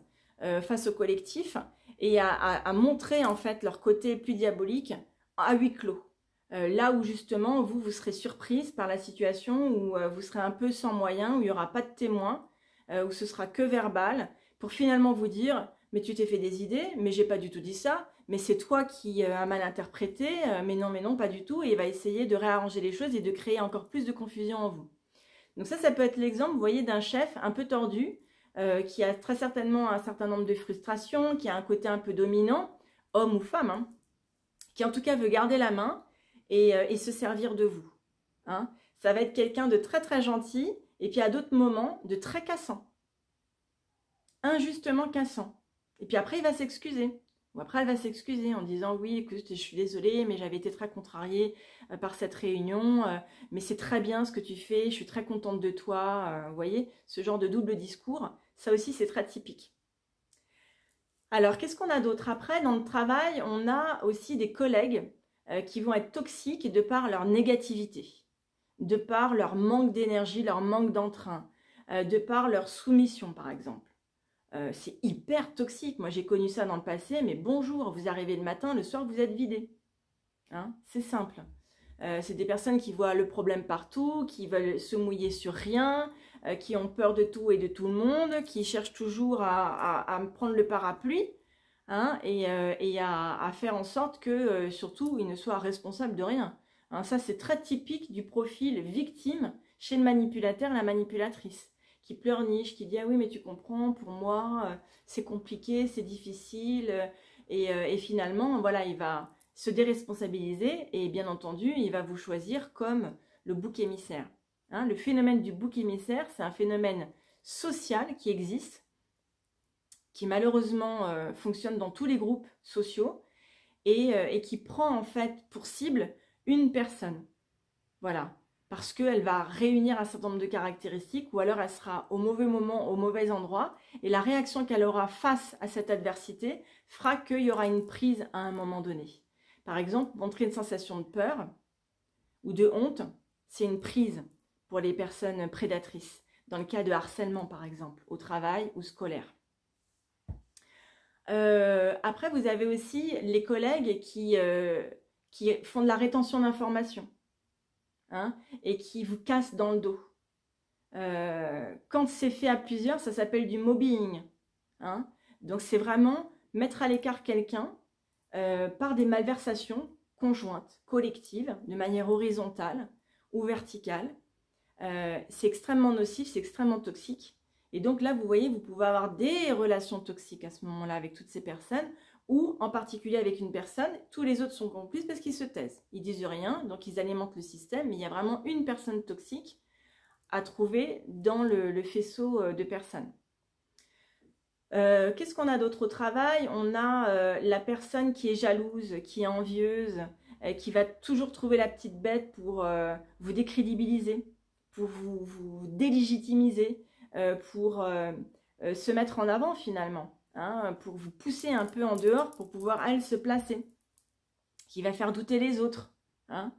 A: au collectif et à montrer en fait leur côté plus diabolique à huis clos. Là où justement vous serez surprise par la situation, où vous serez un peu sans moyens, où il n'y aura pas de témoins, où ce sera que verbal, pour finalement vous dire « mais tu t'es fait des idées, mais j'ai pas du tout dit ça, mais c'est toi qui as mal interprété, mais non, pas du tout », et il va essayer de réarranger les choses et de créer encore plus de confusion en vous. Donc ça peut être l'exemple, vous voyez, d'un chef un peu tordu, qui a très certainement un certain nombre de frustrations, qui a un côté un peu dominant, homme ou femme, hein, qui en tout cas veut garder la main et se servir de vous. Hein. Ça va être quelqu'un de très très gentil et puis à d'autres moments de très cassant. Injustement cassant. Et puis après il va s'excuser. Ou après elle va s'excuser en disant oui écoute je suis désolée mais j'avais été très contrariée par cette réunion, mais c'est très bien ce que tu fais, je suis très contente de toi, vous voyez, ce genre de double discours, ça aussi c'est très typique. Alors qu'est-ce qu'on a d'autre? Après dans le travail on a aussi des collègues qui vont être toxiques de par leur négativité, de par leur manque d'énergie, leur manque d'entrain, de par leur soumission par exemple. C'est hyper toxique. Moi, j'ai connu ça dans le passé, mais bonjour, vous arrivez le matin, le soir, vous êtes vidé. Hein, c'est simple. C'est des personnes qui voient le problème partout, qui veulent se mouiller sur rien, qui ont peur de tout et de tout le monde, qui cherchent toujours à prendre le parapluie, hein, et à faire en sorte que, surtout, ils ne soient responsables de rien. Hein, ça, c'est très typique du profil victime chez le manipulateur et la manipulatrice, qui pleurniche, qui dit « Ah oui, mais tu comprends, pour moi, c'est compliqué, c'est difficile. » Et finalement, voilà, il va se déresponsabiliser et bien entendu, il va vous choisir comme le bouc émissaire. Hein, le phénomène du bouc émissaire, c'est un phénomène social qui existe, qui malheureusement fonctionne dans tous les groupes sociaux et qui prend en fait pour cible une personne. Voilà, parce qu'elle va réunir un certain nombre de caractéristiques ou alors elle sera au mauvais moment, au mauvais endroit et la réaction qu'elle aura face à cette adversité fera qu'il y aura une prise à un moment donné. Par exemple, montrer une sensation de peur ou de honte, c'est une prise pour les personnes prédatrices, dans le cas de harcèlement par exemple, au travail ou scolaire. Après, vous avez aussi les collègues qui font de la rétention d'informations, hein, et qui vous cassent dans le dos. Quand c'est fait à plusieurs, ça s'appelle du mobbing. Hein. Donc c'est vraiment mettre à l'écart quelqu'un par des malversations conjointes, collectives, de manière horizontale ou verticale. C'est extrêmement nocif, c'est extrêmement toxique. Et donc là, vous voyez, vous pouvez avoir des relations toxiques à ce moment-là avec toutes ces personnes, ou en particulier avec une personne, tous les autres sont complices parce qu'ils se taisent. Ils disent rien, donc ils alimentent le système, mais il y a vraiment une personne toxique à trouver dans le faisceau de personnes. Qu'est-ce qu'on a d'autre au travail? On a la personne qui est jalouse, qui est envieuse, qui va toujours trouver la petite bête pour vous décrédibiliser, pour vous délégitimiser, pour se mettre en avant finalement, hein, pour vous pousser un peu en dehors pour pouvoir elle se placer, qui va faire douter les autres. Hein.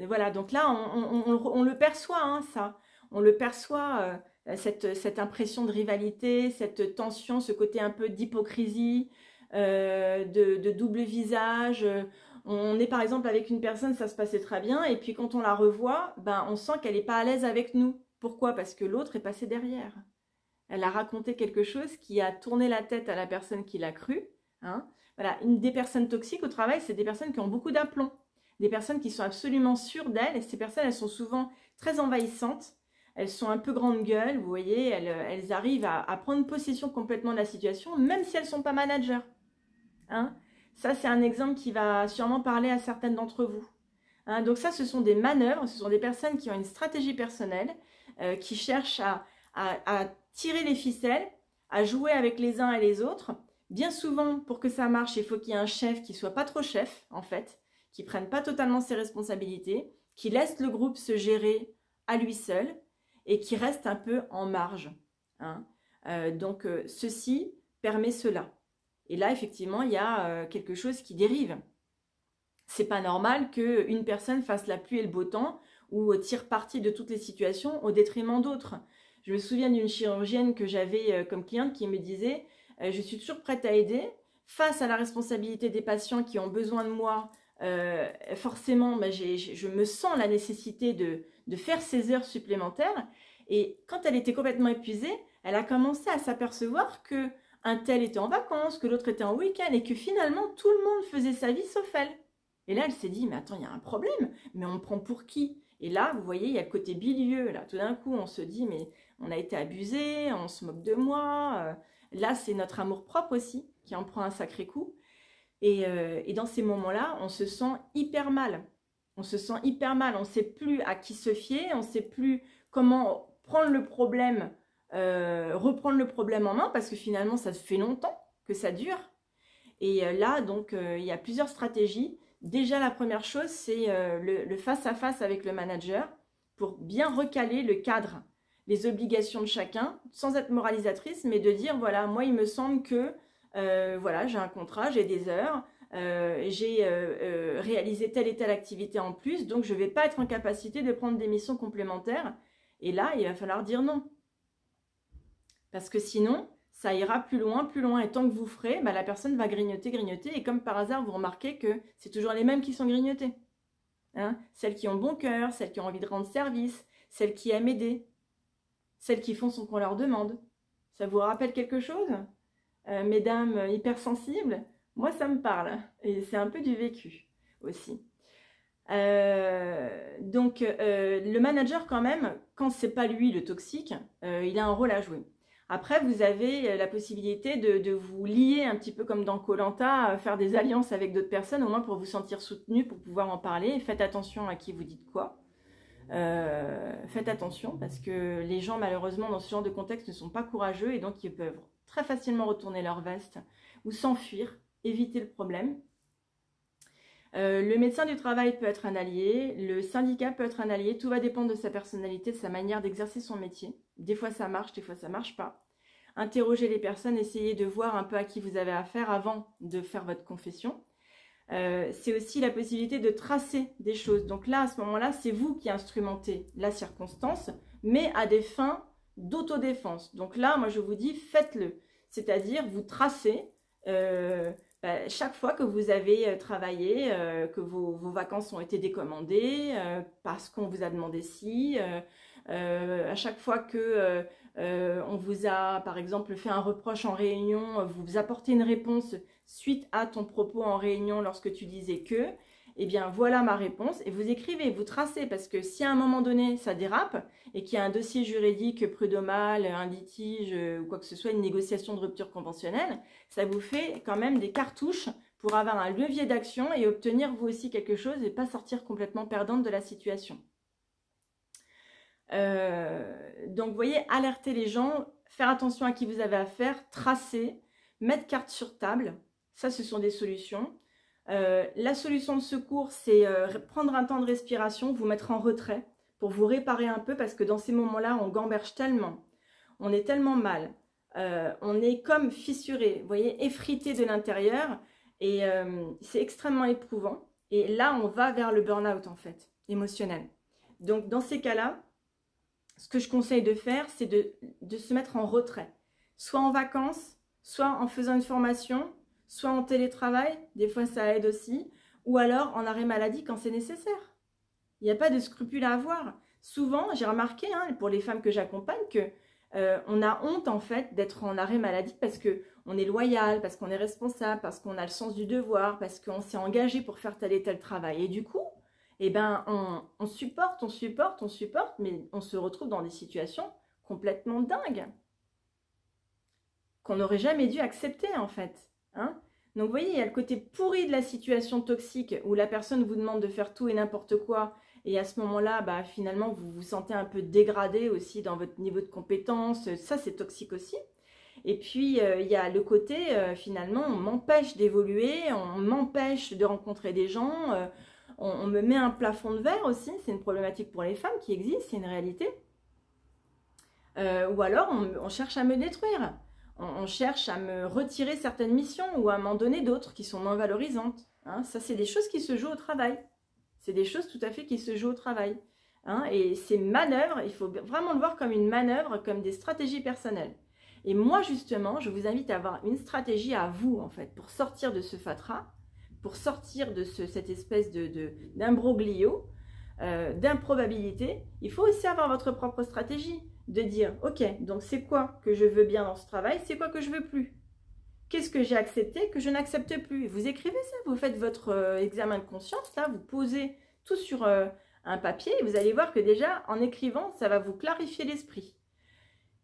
A: Voilà, donc là on le perçoit, hein, ça, on le perçoit, cette impression de rivalité, cette tension, ce côté un peu d'hypocrisie, de double visage. On est par exemple avec une personne, ça se passait très bien, et puis quand on la revoit, ben, on sent qu'elle n'est pas à l'aise avec nous. Pourquoi? Parce que l'autre est passé derrière. Elle a raconté quelque chose qui a tourné la tête à la personne qui l'a cru. Hein. Voilà, une des personnes toxiques au travail, c'est des personnes qui ont beaucoup d'aplomb. Des personnes qui sont absolument sûres d'elles, et ces personnes, elles sont souvent très envahissantes. Elles sont un peu grande gueule, vous voyez, elles arrivent à prendre possession complètement de la situation, même si elles ne sont pas managers. Hein. Ça, c'est un exemple qui va sûrement parler à certaines d'entre vous. Hein, donc ça, ce sont des manœuvres, ce sont des personnes qui ont une stratégie personnelle, qui cherchent à tirer les ficelles, à jouer avec les uns et les autres. Bien souvent, pour que ça marche, il faut qu'il y ait un chef qui ne soit pas trop chef, en fait, qui ne prenne pas totalement ses responsabilités, qui laisse le groupe se gérer à lui seul et qui reste un peu en marge. Hein. Donc, ceci permet cela. Et là, effectivement, il y a quelque chose qui dérive. C'est pas normal qu'une personne fasse la pluie et le beau temps ou tire parti de toutes les situations au détriment d'autres. Je me souviens d'une chirurgienne que j'avais comme cliente qui me disait « Je suis toujours prête à aider. Face à la responsabilité des patients qui ont besoin de moi, forcément, je me sens la nécessité de faire ces heures supplémentaires. » Et quand elle était complètement épuisée, elle a commencé à s'apercevoir que un tel était en vacances, que l'autre était en week-end et que finalement tout le monde faisait sa vie sauf elle. Et là, elle s'est dit, mais attends, il y a un problème, mais on me prend pour qui? Et là, vous voyez, il y a le côté bilieux, là, tout d'un coup, on se dit, mais on a été abusé, on se moque de moi. Là, c'est notre amour-propre aussi qui en prend un sacré coup. Et dans ces moments-là, on se sent hyper mal. On se sent hyper mal, on ne sait plus à qui se fier, on ne sait plus comment prendre le problème, reprendre le problème en main, parce que finalement, ça fait longtemps que ça dure. Et là, donc, il y a plusieurs stratégies. Déjà, la première chose, c'est le face-à-face avec le manager pour bien recaler le cadre, les obligations de chacun, sans être moralisatrice, mais de dire, voilà, moi, il me semble que, voilà, j'ai un contrat, j'ai des heures, j'ai réalisé telle et telle activité en plus, donc je ne vais pas être en capacité de prendre des missions complémentaires. Et là, il va falloir dire non. Parce que sinon, ça ira plus loin, et tant que vous ferez, bah, la personne va grignoter, et comme par hasard, vous remarquez que c'est toujours les mêmes qui sont grignotées. Hein, celles qui ont bon cœur, celles qui ont envie de rendre service, celles qui aiment aider, celles qui font ce qu'on leur demande. Ça vous rappelle quelque chose? Mesdames hypersensibles, moi ça me parle et c'est un peu du vécu aussi. Le manager quand même, quand c'est pas lui le toxique, il a un rôle à jouer. Après, vous avez la possibilité de vous lier un petit peu comme dans Koh Lanta, faire des alliances avec d'autres personnes, au moins pour vous sentir soutenu, pour pouvoir en parler. Faites attention à qui vous dites quoi. Faites attention parce que les gens malheureusement dans ce genre de contexte ne sont pas courageux et donc ils peuvent très facilement retourner leur veste ou s'enfuir, éviter le problème. Le médecin du travail peut être un allié, le syndicat peut être un allié, tout va dépendre de sa personnalité, de sa manière d'exercer son métier. Des fois ça marche, des fois ça marche pas. Interrogez les personnes, essayez de voir un peu à qui vous avez affaire avant de faire votre confession. C'est aussi la possibilité de tracer des choses. Donc là, à ce moment-là, c'est vous qui instrumentez la circonstance, mais à des fins d'autodéfense. Donc là, moi je vous dis, faites-le. C'est-à-dire, vous tracez chaque fois que vous avez travaillé, que vos vacances ont été décommandées, parce qu'on vous a demandé si, à chaque fois que on vous a, par exemple, fait un reproche en réunion, vous apportez une réponse suite à ton propos en réunion lorsque tu disais que, eh bien, voilà ma réponse. Et vous écrivez, vous tracez, parce que si à un moment donné, ça dérape, et qu'il y a un dossier juridique prud'homal, un litige ou quoi que ce soit, une négociation de rupture conventionnelle, ça vous fait quand même des cartouches pour avoir un levier d'action et obtenir vous aussi quelque chose et pas sortir complètement perdante de la situation. Donc, vous voyez, alerter les gens, faire attention à qui vous avez affaire, tracer, mettre carte sur table, ça, ce sont des solutions. La solution de secours, c'est prendre un temps de respiration, vous mettre en retrait pour vous réparer un peu parce que dans ces moments-là, on gamberge tellement, on est tellement mal, on est comme fissuré, vous voyez, effrité de l'intérieur et c'est extrêmement éprouvant. Et là, on va vers le burn-out en fait, émotionnel. Donc, dans ces cas-là, ce que je conseille de faire, c'est de se mettre en retrait, soit en vacances, soit en faisant une formation, soit en télétravail, des fois ça aide aussi, ou alors en arrêt maladie quand c'est nécessaire. Il n'y a pas de scrupule à avoir. Souvent, j'ai remarqué, pour les femmes que j'accompagne, on a honte en fait d'être en arrêt maladie parce qu'on est loyal, parce qu'on est responsable, parce qu'on a le sens du devoir, parce qu'on s'est engagé pour faire tel et tel travail. Et du coup, eh ben, on supporte, mais on se retrouve dans des situations complètement dingues qu'on n'aurait jamais dû accepter en fait. Donc vous voyez, il y a le côté pourri de la situation toxique où la personne vous demande de faire tout et n'importe quoi et à ce moment-là, finalement, vous vous sentez un peu dégradé aussi dans votre niveau de compétence. Ça, c'est toxique aussi. Et puis, il y a le côté, finalement, on m'empêche d'évoluer, on m'empêche de rencontrer des gens, on me met un plafond de verre aussi, c'est une problématique pour les femmes qui existe, c'est une réalité. Ou alors, on cherche à me détruire. On cherche à me retirer certaines missions ou à m'en donner d'autres qui sont moins valorisantes. Ça, c'est des choses qui se jouent au travail. C'est des choses tout à fait qui se jouent au travail. Et ces manœuvres, il faut vraiment le voir comme une manœuvre, comme des stratégies personnelles. Et moi, justement, je vous invite à avoir une stratégie à vous, en fait, pour sortir de ce fatras, pour sortir de cette espèce d'imbroglio, d'improbabilité. Il faut aussi avoir votre propre stratégie, de dire, ok, donc c'est quoi que je veux bien dans ce travail, c'est quoi que je veux plus? Qu'est-ce que j'ai accepté que je n'accepte plus? Vous écrivez ça, vous faites votre examen de conscience, là, vous posez tout sur un papier et vous allez voir que déjà, en écrivant, ça va vous clarifier l'esprit.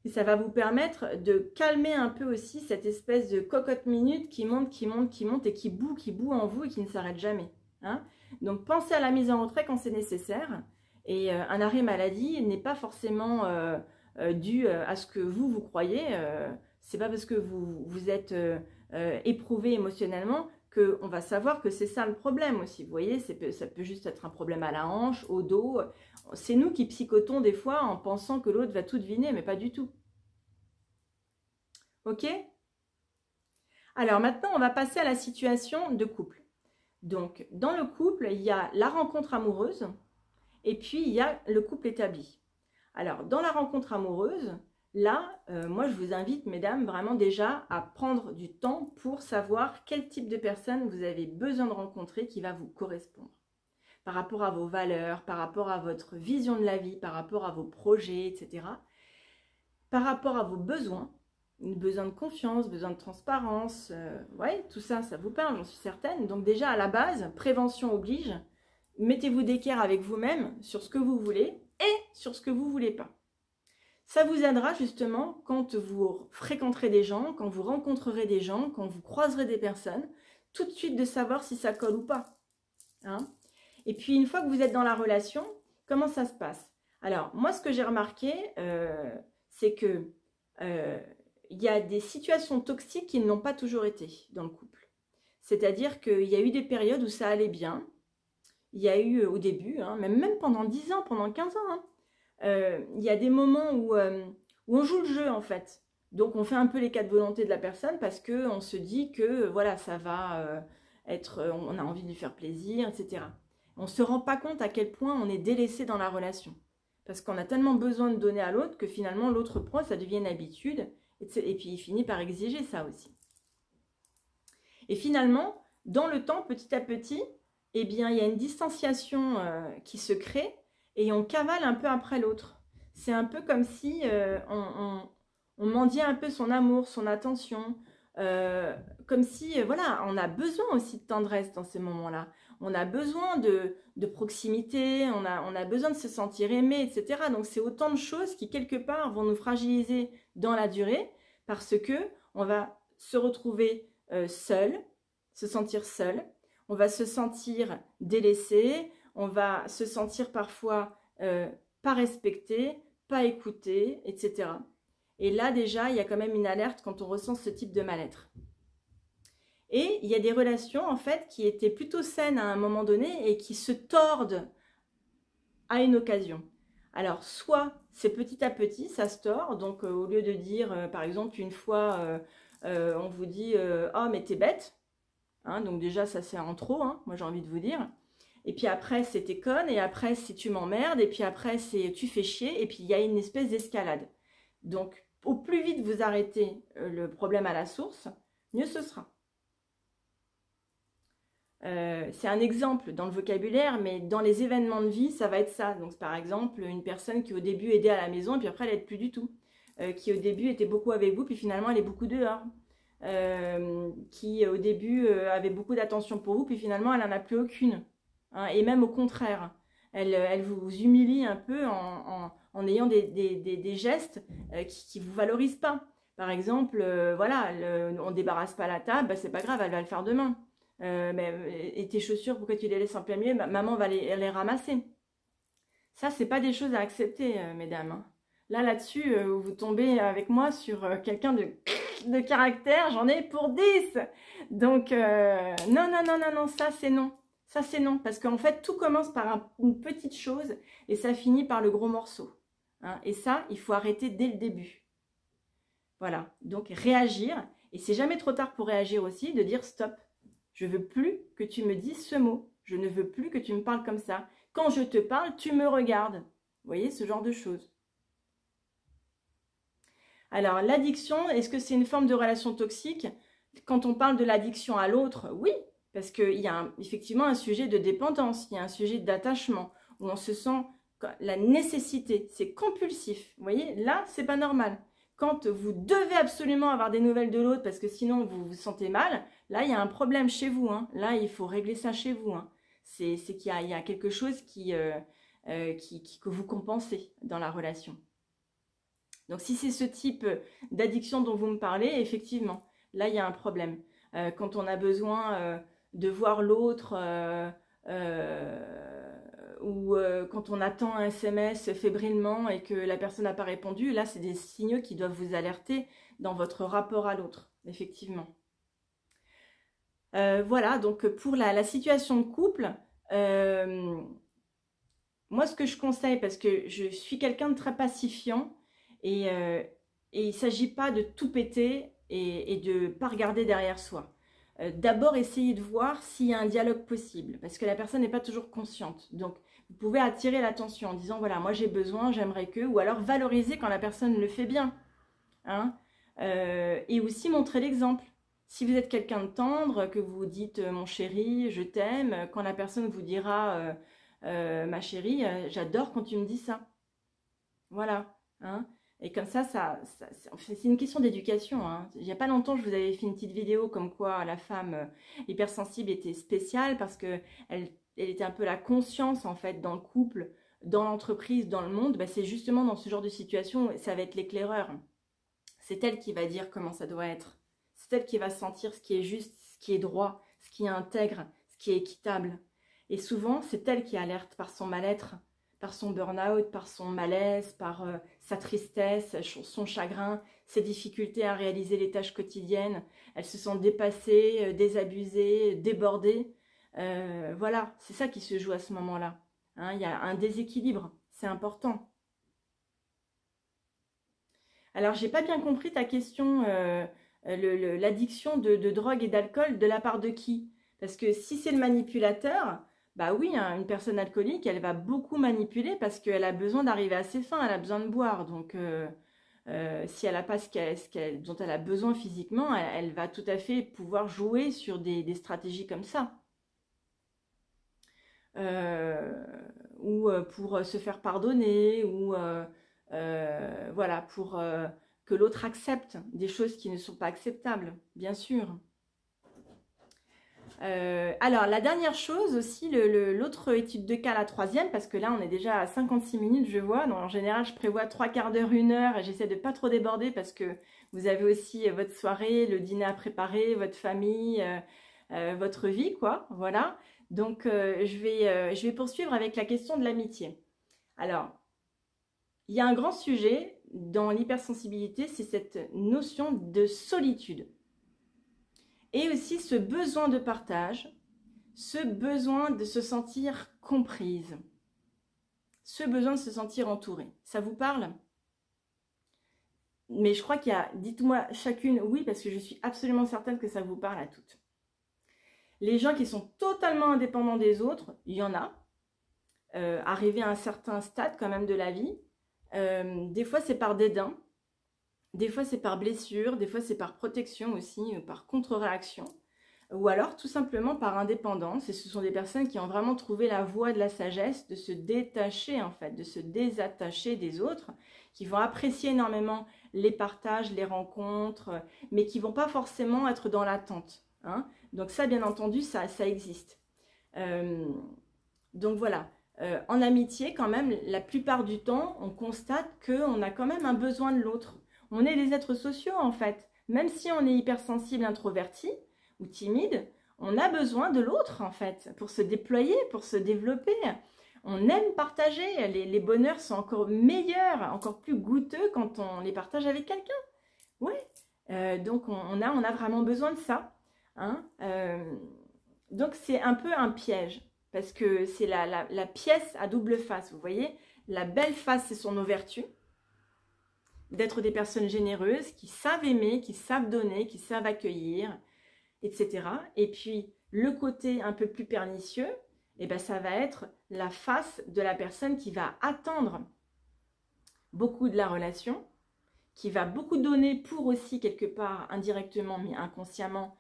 A: Et ça va vous permettre de calmer un peu aussi cette espèce de cocotte minute qui monte et qui bout en vous et qui ne s'arrête jamais. Donc, pensez à la mise en retrait quand c'est nécessaire. Et un arrêt maladie n'est pas forcément dû à ce que vous croyez. C'est pas parce que vous êtes éprouvé émotionnellement qu'on va savoir que c'est ça le problème aussi. Vous voyez, ça peut juste être un problème à la hanche, au dos. C'est nous qui psychotons des fois en pensant que l'autre va tout deviner, mais pas du tout. Ok? Alors maintenant, on va passer à la situation de couple. Donc, dans le couple, il y a la rencontre amoureuse et puis il y a le couple établi. Alors, dans la rencontre amoureuse, là, moi, je vous invite, mesdames, vraiment déjà à prendre du temps pour savoir quel type de personne vous avez besoin de rencontrer qui va vous correspondre. par rapport à vos valeurs, par rapport à votre vision de la vie, par rapport à vos projets, etc. Par rapport à vos besoins, besoin de confiance, besoin de transparence, ouais, tout ça, ça vous parle, j'en suis certaine. Donc déjà, à la base, prévention oblige, mettez-vous d'équerre avec vous-même sur ce que vous voulez et sur ce que vous ne voulez pas. Ça vous aidera justement quand vous fréquenterez des gens, quand vous rencontrerez des gens, quand vous croiserez des personnes, tout de suite de savoir si ça colle ou pas. Hein? Et puis une fois que vous êtes dans la relation, comment ça se passe? Alors moi ce que j'ai remarqué, c'est que il y a des situations toxiques qui n'ont pas toujours été dans le couple. C'est-à-dire qu'il y a eu des périodes où ça allait bien. Il y a eu au début, hein, même pendant 10 ans, pendant 15 ans, hein, il y a des moments où on joue le jeu en fait. Donc on fait un peu les quatre volontés de la personne parce qu'on se dit que voilà, ça va on a envie de lui faire plaisir, etc. On ne se rend pas compte à quel point on est délaissé dans la relation. Parce qu'on a tellement besoin de donner à l'autre que finalement l'autre prend, ça devient une habitude. Et puis il finit par exiger ça aussi. Et finalement, dans le temps, petit à petit, eh bien, il y a une distanciation qui se crée et on cavale un peu après l'autre. C'est un peu comme si on mendiait un peu son amour, son attention, comme si, voilà, on a besoin aussi de tendresse dans ces moments-là. On a besoin de proximité, on a besoin de se sentir aimé, etc. Donc, c'est autant de choses qui, quelque part, vont nous fragiliser dans la durée parce que on va se retrouver seul, se sentir seul. On va se sentir délaissé, on va se sentir parfois pas respecté, pas écouté, etc. Et là déjà, il y a quand même une alerte quand on ressent ce type de mal-être. Et il y a des relations en fait qui étaient plutôt saines à un moment donné et qui se tordent à une occasion. Alors soit c'est petit à petit, ça se tord, donc au lieu de dire par exemple une fois on vous dit « Oh mais t'es bête », hein, donc déjà ça c'est en trop, hein, moi j'ai envie de vous dire. Et puis après c'est t'es conne, et après c'est tu m'emmerdes, et puis après c'est tu fais chier, et puis il y a une espèce d'escalade. Donc au plus vite vous arrêtez le problème à la source, mieux ce sera. C'est un exemple dans le vocabulaire, mais dans les événements de vie, ça va être ça. Donc par exemple, une personne qui au début aidait à la maison, et puis après elle n'aide plus du tout. Qui au début était beaucoup avec vous, puis finalement elle est beaucoup dehors. Qui au début avait beaucoup d'attention pour vous, puis finalement elle n'en a plus aucune. Hein, et même au contraire, elle vous humilie un peu en ayant des gestes qui ne vous valorisent pas. Par exemple, voilà, on ne débarrasse pas la table, bah, c'est pas grave, elle va le faire demain. Et tes chaussures, pourquoi tu les laisses en plein milieu? Maman va les ramasser. Ça, c'est pas des choses à accepter, mesdames. Hein. Là-dessus, vous tombez avec moi sur quelqu'un de caractère, j'en ai pour 10. Donc, non, ça c'est non. Ça c'est non, parce qu'en fait, tout commence par une petite chose et ça finit par le gros morceau. Hein. Et ça, il faut arrêter dès le début. Voilà, donc réagir, et c'est jamais trop tard pour réagir aussi, de dire stop. Je veux plus que tu me dises ce mot. Je ne veux plus que tu me parles comme ça. Quand je te parle, tu me regardes. Vous voyez, ce genre de choses. Alors, l'addiction, est-ce que c'est une forme de relation toxique? Quand on parle de l'addiction à l'autre, oui, parce qu'il y a effectivement un sujet de dépendance, il y a un sujet d'attachement, où on se sent la nécessité, c'est compulsif. Vous voyez, là, c'est pas normal. Quand vous devez absolument avoir des nouvelles de l'autre parce que sinon vous vous sentez mal, là, il y a un problème chez vous. Hein. Là, il faut régler ça chez vous. Hein. C'est qu'il y a quelque chose que vous compensez dans la relation. Donc, si c'est ce type d'addiction dont vous me parlez, effectivement, là, il y a un problème. Quand on a besoin de voir l'autre ou quand on attend un SMS fébrilement et que la personne n'a pas répondu, là, c'est des signaux qui doivent vous alerter dans votre rapport à l'autre, effectivement. Voilà, donc pour la situation de couple, moi, ce que je conseille, parce que je suis quelqu'un de très pacifiant, et il ne s'agit pas de tout péter et de ne pas regarder derrière soi. D'abord, essayez de voir s'il y a un dialogue possible, parce que la personne n'est pas toujours consciente. Donc, vous pouvez attirer l'attention en disant, voilà, moi j'ai besoin, j'aimerais que, ou alors valoriser quand la personne le fait bien. Hein, et aussi montrer l'exemple. Si vous êtes quelqu'un de tendre, que vous dites mon chéri, je t'aime, quand la personne vous dira ma chérie, j'adore quand tu me dis ça. Voilà. Hein. Et comme ça c'est une question d'éducation. Hein. Il n'y a pas longtemps, je vous avais fait une petite vidéo comme quoi la femme hypersensible était spéciale parce que elle était un peu la conscience en fait dans le couple, dans l'entreprise, dans le monde. Bah, c'est justement dans ce genre de situation, ça va être l'éclaireur. C'est elle qui va dire comment ça doit être. C'est elle qui va sentir ce qui est juste, ce qui est droit, ce qui est intègre, ce qui est équitable. Et souvent, c'est elle qui alerte par son mal-être, par son burn-out, par son malaise, par sa tristesse, son chagrin, ses difficultés à réaliser les tâches quotidiennes. Elle se sent dépassée, désabusée, débordée. Voilà, c'est ça qui se joue à ce moment-là. Hein, il y a un déséquilibre, c'est important. Alors, j'ai pas bien compris ta question, l'addiction de drogue et d'alcool, de la part de qui? Parce que si c'est le manipulateur, bah oui, hein, une personne alcoolique, elle va beaucoup manipuler parce qu'elle a besoin d'arriver à ses fins, elle a besoin de boire. Donc, si elle n'a pas dont elle a besoin physiquement, elle va tout à fait pouvoir jouer sur des stratégies comme ça. Ou pour se faire pardonner, ou voilà, pour que l'autre accepte des choses qui ne sont pas acceptables, bien sûr. Alors, la dernière chose aussi, l'autre étude de cas, la troisième, parce que là, on est déjà à 56 minutes, je vois. Donc, en général, je prévois 3/4 d'heure, 1 heure, et j'essaie de pas trop déborder parce que vous avez aussi votre soirée, le dîner à préparer, votre famille, votre vie, quoi. Voilà. Donc, je vais poursuivre avec la question de l'amitié. Alors, il y a un grand sujet dans l'hypersensibilité, c'est cette notion de solitude. Et aussi ce besoin de partage, ce besoin de se sentir comprise, ce besoin de se sentir entourée. Ça vous parle? Mais je crois qu'il y a, dites-moi chacune oui, parce que je suis absolument certaine que ça vous parle à toutes. Les gens qui sont totalement indépendants des autres, il y en a, arrivés à un certain stade quand même de la vie. Des fois c'est par dédain, des fois c'est par blessure, des fois c'est par protection aussi, par contre-réaction, ou alors tout simplement par indépendance. Et ce sont des personnes qui ont vraiment trouvé la voie de la sagesse, de se détacher en fait, de se désattacher des autres, qui vont apprécier énormément les partages, les rencontres, mais qui vont pas forcément être dans l'attente. Hein. Donc ça, bien entendu, ça existe. Donc voilà. En amitié, quand même, la plupart du temps, on constate qu'on a quand même un besoin de l'autre. On est des êtres sociaux, en fait. Même si on est hypersensible, introverti ou timide, on a besoin de l'autre, en fait, pour se déployer, pour se développer. On aime partager. Les bonheurs sont encore meilleurs, encore plus goûteux quand on les partage avec quelqu'un. Ouais. Donc, on a vraiment besoin de ça. Hein. Donc, c'est un peu un piège. Parce que c'est la pièce à double face, vous voyez. La belle face, ce sont nos vertus. D'être des personnes généreuses, qui savent aimer, qui savent donner, qui savent accueillir, etc. Et puis, le côté un peu plus pernicieux, eh ben, ça va être la face de la personne qui va attendre beaucoup de la relation, qui va beaucoup donner pour aussi, quelque part, indirectement, mais inconsciemment,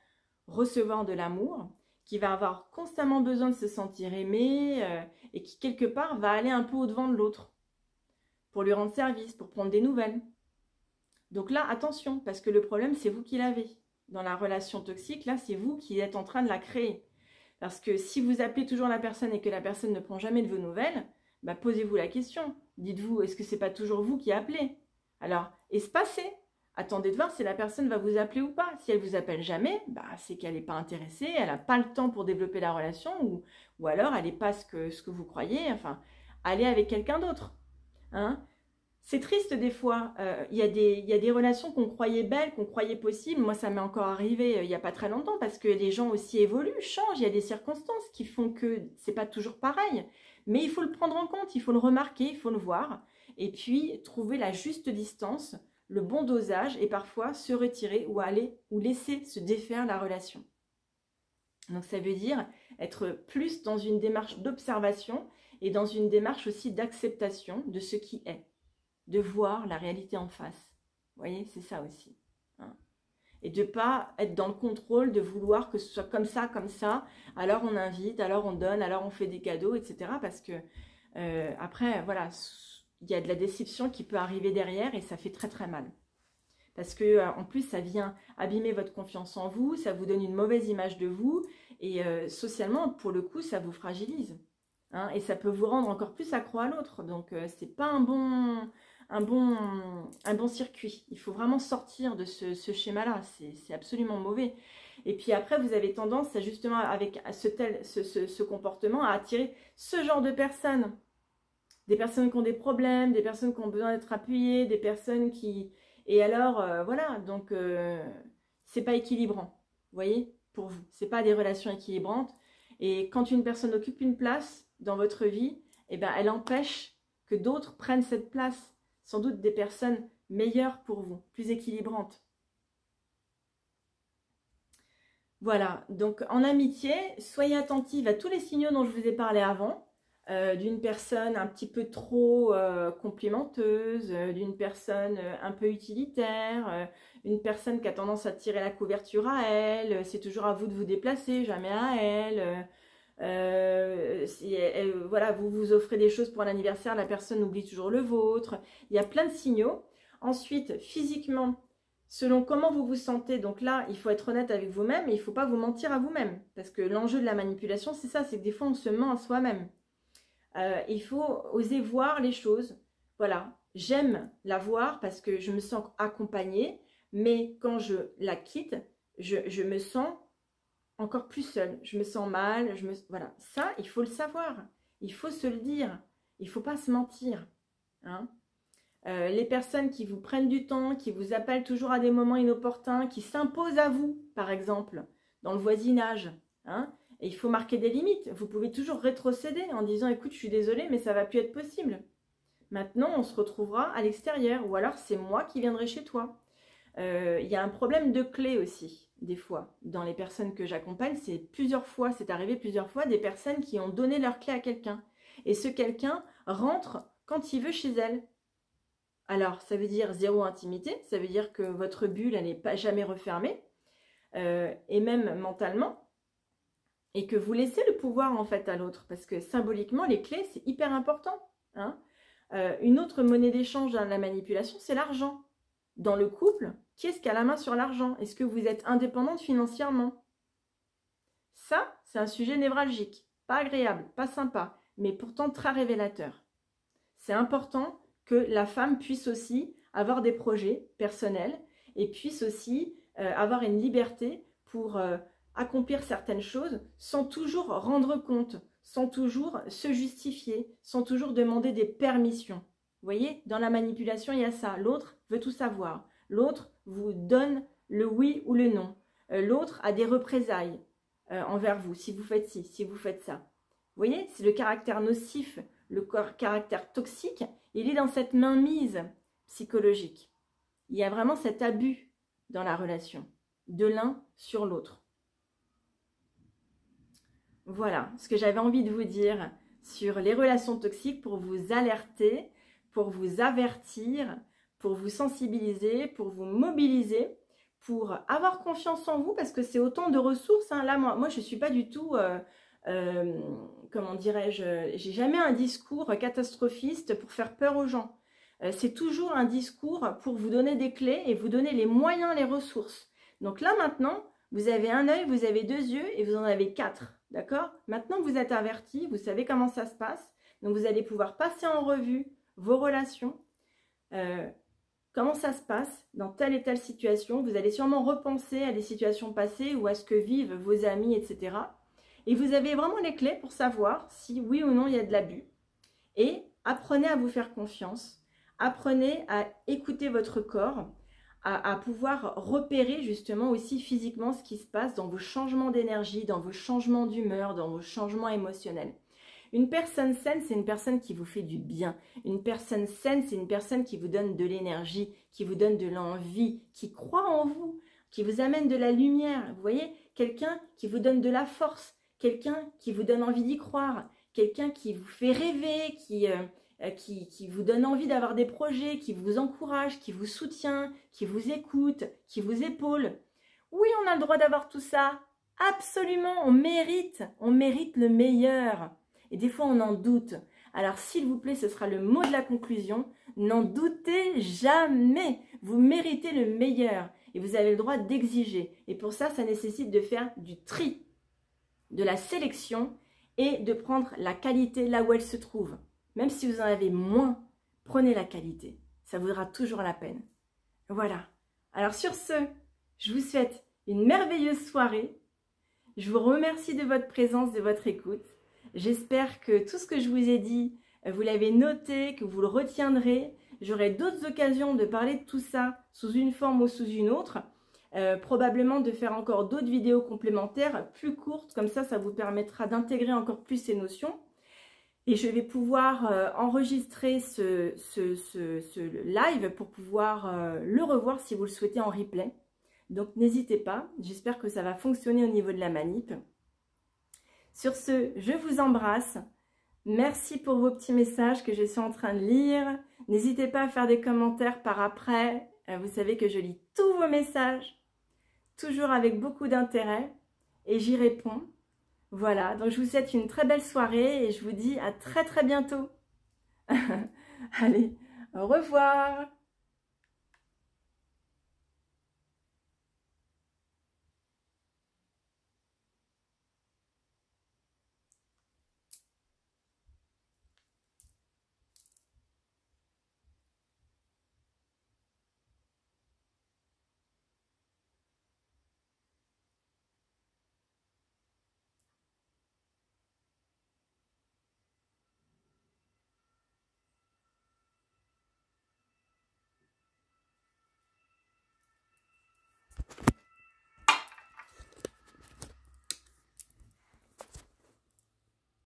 A: recevoir de l'amour, qui va avoir constamment besoin de se sentir aimé et qui, quelque part, va aller un peu au-devant de l'autre pour lui rendre service, pour prendre des nouvelles. Donc là, attention, parce que le problème, c'est vous qui l'avez. Dans la relation toxique, là, c'est vous qui êtes en train de la créer. Parce que si vous appelez toujours la personne et que la personne ne prend jamais de vos nouvelles, bah, posez-vous la question. Dites-vous, est-ce que c'est pas toujours vous qui appelez? Alors, espacez. Attendez de voir si la personne va vous appeler ou pas. Si elle vous appelle jamais, bah, c'est qu'elle n'est pas intéressée, elle n'a pas le temps pour développer la relation, ou alors elle n'est pas ce que vous croyez. Enfin, allez avec quelqu'un d'autre. Hein? C'est triste des fois. Il y a des relations qu'on croyait belles, qu'on croyait possibles. Moi, ça m'est encore arrivé il n'y a pas très longtemps parce que les gens aussi évoluent, changent. Il y a des circonstances qui font que c'est pas toujours pareil. Mais il faut le prendre en compte, il faut le remarquer, il faut le voir. Et puis, trouver la juste distance, le bon dosage et parfois se retirer ou laisser se défaire la relation. Donc ça veut dire être plus dans une démarche d'observation et dans une démarche aussi d'acceptation de ce qui est, de voir la réalité en face. Vous voyez, c'est ça aussi. Hein. et de ne pas être dans le contrôle, de vouloir que ce soit comme ça, alors on invite, alors on donne, alors on fait des cadeaux, etc. Parce que après, voilà, il y a de la déception qui peut arriver derrière et ça fait très très mal. Parce que en plus, ça vient abîmer votre confiance en vous, ça vous donne une mauvaise image de vous et socialement, pour le coup, ça vous fragilise. Hein, et ça peut vous rendre encore plus accro à l'autre. Donc, c'est pas un bon circuit. Il faut vraiment sortir de ce schéma-là. C'est absolument mauvais. Et puis après, vous avez tendance, à, justement, avec ce comportement, à attirer ce genre de personnes. Des personnes qui ont des problèmes, des personnes qui ont besoin d'être appuyées, des personnes qui... Et alors, voilà, donc, c'est pas équilibrant. Vous voyez, pour vous. C'est pas des relations équilibrantes. Et quand une personne occupe une place dans votre vie, eh ben, elle empêche que d'autres prennent cette place. Sans doute des personnes meilleures pour vous, plus équilibrantes. Voilà, donc en amitié, soyez attentive à tous les signaux dont je vous ai parlé avant. D'une personne un petit peu trop complimenteuse, d'une personne un peu utilitaire, une personne qui a tendance à tirer la couverture à elle, c'est toujours à vous de vous déplacer, jamais à elle. Voilà, vous vous offrez des choses pour un anniversaire, la personne oublie toujours le vôtre. Il y a plein de signaux. Ensuite, physiquement, selon comment vous vous sentez, donc là, il faut être honnête avec vous-même et il ne faut pas vous mentir à vous-même. Parce que l'enjeu de la manipulation, c'est ça, c'est que des fois, on se ment à soi-même. Il faut oser voir les choses. Voilà, j'aime la voir parce que je me sens accompagnée, mais quand je la quitte, je me sens encore plus seule. Je me sens mal. Voilà, ça, il faut le savoir. Il faut se le dire. Il ne faut pas se mentir. Hein. Les personnes qui vous prennent du temps, qui vous appellent toujours à des moments inopportuns, qui s'imposent à vous, par exemple, dans le voisinage, hein. Et il faut marquer des limites. Vous pouvez toujours rétrocéder en disant « Écoute, je suis désolée, mais ça ne va plus être possible. Maintenant, on se retrouvera à l'extérieur. Ou alors, c'est moi qui viendrai chez toi. » Il y a un problème de clé aussi, des fois. Dans les personnes que j'accompagne, c'est arrivé plusieurs fois, des personnes qui ont donné leur clé à quelqu'un. Et ce quelqu'un rentre quand il veut chez elle. Alors, ça veut dire zéro intimité. Ça veut dire que votre bulle, elle n'est pas jamais refermée. Et même mentalement. Et que vous laissez le pouvoir en fait à l'autre. Parce que symboliquement, les clés, c'est hyper important. Hein. Une autre monnaie d'échange dans la manipulation, c'est l'argent. Dans le couple, qui est-ce qui a la main sur l'argent? Est-ce que vous êtes indépendante financièrement? Ça, c'est un sujet névralgique. Pas agréable, pas sympa, mais pourtant très révélateur. C'est important que la femme puisse aussi avoir des projets personnels et puisse aussi avoir une liberté pour... accomplir certaines choses sans toujours rendre compte, sans toujours se justifier, sans toujours demander des permissions. Vous voyez, dans la manipulation, il y a ça. L'autre veut tout savoir. L'autre vous donne le oui ou le non. L'autre a des représailles envers vous, si vous faites ci, si vous faites ça. Vous voyez, c'est le caractère nocif, le caractère toxique. Il est dans cette mainmise psychologique. Il y a vraiment cet abus dans la relation, de l'un sur l'autre. Voilà ce que j'avais envie de vous dire sur les relations toxiques pour vous alerter, pour vous avertir, pour vous sensibiliser, pour vous mobiliser, pour avoir confiance en vous parce que c'est autant de ressources. Hein. Là, moi, je ne suis pas du tout, comment dirais-je, j'ai jamais un discours catastrophiste pour faire peur aux gens. C'est toujours un discours pour vous donner des clés et vous donner les moyens, les ressources. Donc là, maintenant, vous avez un œil, vous avez 2 yeux et vous en avez 4. D'accord? Maintenant, vous êtes avertis, vous savez comment ça se passe. Donc, vous allez pouvoir passer en revue vos relations. Comment ça se passe dans telle et telle situation. Vous allez sûrement repenser à des situations passées ou à ce que vivent vos amis, etc. Et vous avez vraiment les clés pour savoir si oui ou non il y a de l'abus. Et apprenez à vous faire confiance. Apprenez à écouter votre corps. À pouvoir repérer justement aussi physiquement ce qui se passe dans vos changements d'énergie, dans vos changements d'humeur, dans vos changements émotionnels. Une personne saine, c'est une personne qui vous fait du bien. Une personne saine, c'est une personne qui vous donne de l'énergie, qui vous donne de l'envie, qui croit en vous, qui vous amène de la lumière. Vous voyez, quelqu'un qui vous donne de la force, quelqu'un qui vous donne envie d'y croire, quelqu'un qui vous fait rêver, qui vous donne envie d'avoir des projets, qui vous encourage, qui vous soutient, qui vous écoute, qui vous épaule. Oui, on a le droit d'avoir tout ça. Absolument, on mérite le meilleur. Et des fois, on en doute. Alors, s'il vous plaît, ce sera le mot de la conclusion. N'en doutez jamais. Vous méritez le meilleur et vous avez le droit d'exiger. Et pour ça, ça nécessite de faire du tri, de la sélection et de prendre la qualité là où elle se trouve. Même si vous en avez moins, prenez la qualité. Ça vaudra toujours la peine. Voilà. Alors sur ce, je vous souhaite une merveilleuse soirée. Je vous remercie de votre présence, de votre écoute. J'espère que tout ce que je vous ai dit, vous l'avez noté, que vous le retiendrez. J'aurai d'autres occasions de parler de tout ça sous une forme ou sous une autre. Probablement de faire encore d'autres vidéos complémentaires, plus courtes. Comme ça vous permettra d'intégrer encore plus ces notions. Et je vais pouvoir enregistrer ce live pour pouvoir le revoir si vous le souhaitez en replay. Donc n'hésitez pas, j'espère que ça va fonctionner au niveau de la manip. Sur ce, je vous embrasse. Merci pour vos petits messages que je suis en train de lire. N'hésitez pas à faire des commentaires par après. Vous savez que je lis tous vos messages, toujours avec beaucoup d'intérêt, et j'y réponds. Voilà, donc je vous souhaite une très belle soirée et je vous dis à très bientôt. Allez, au revoir.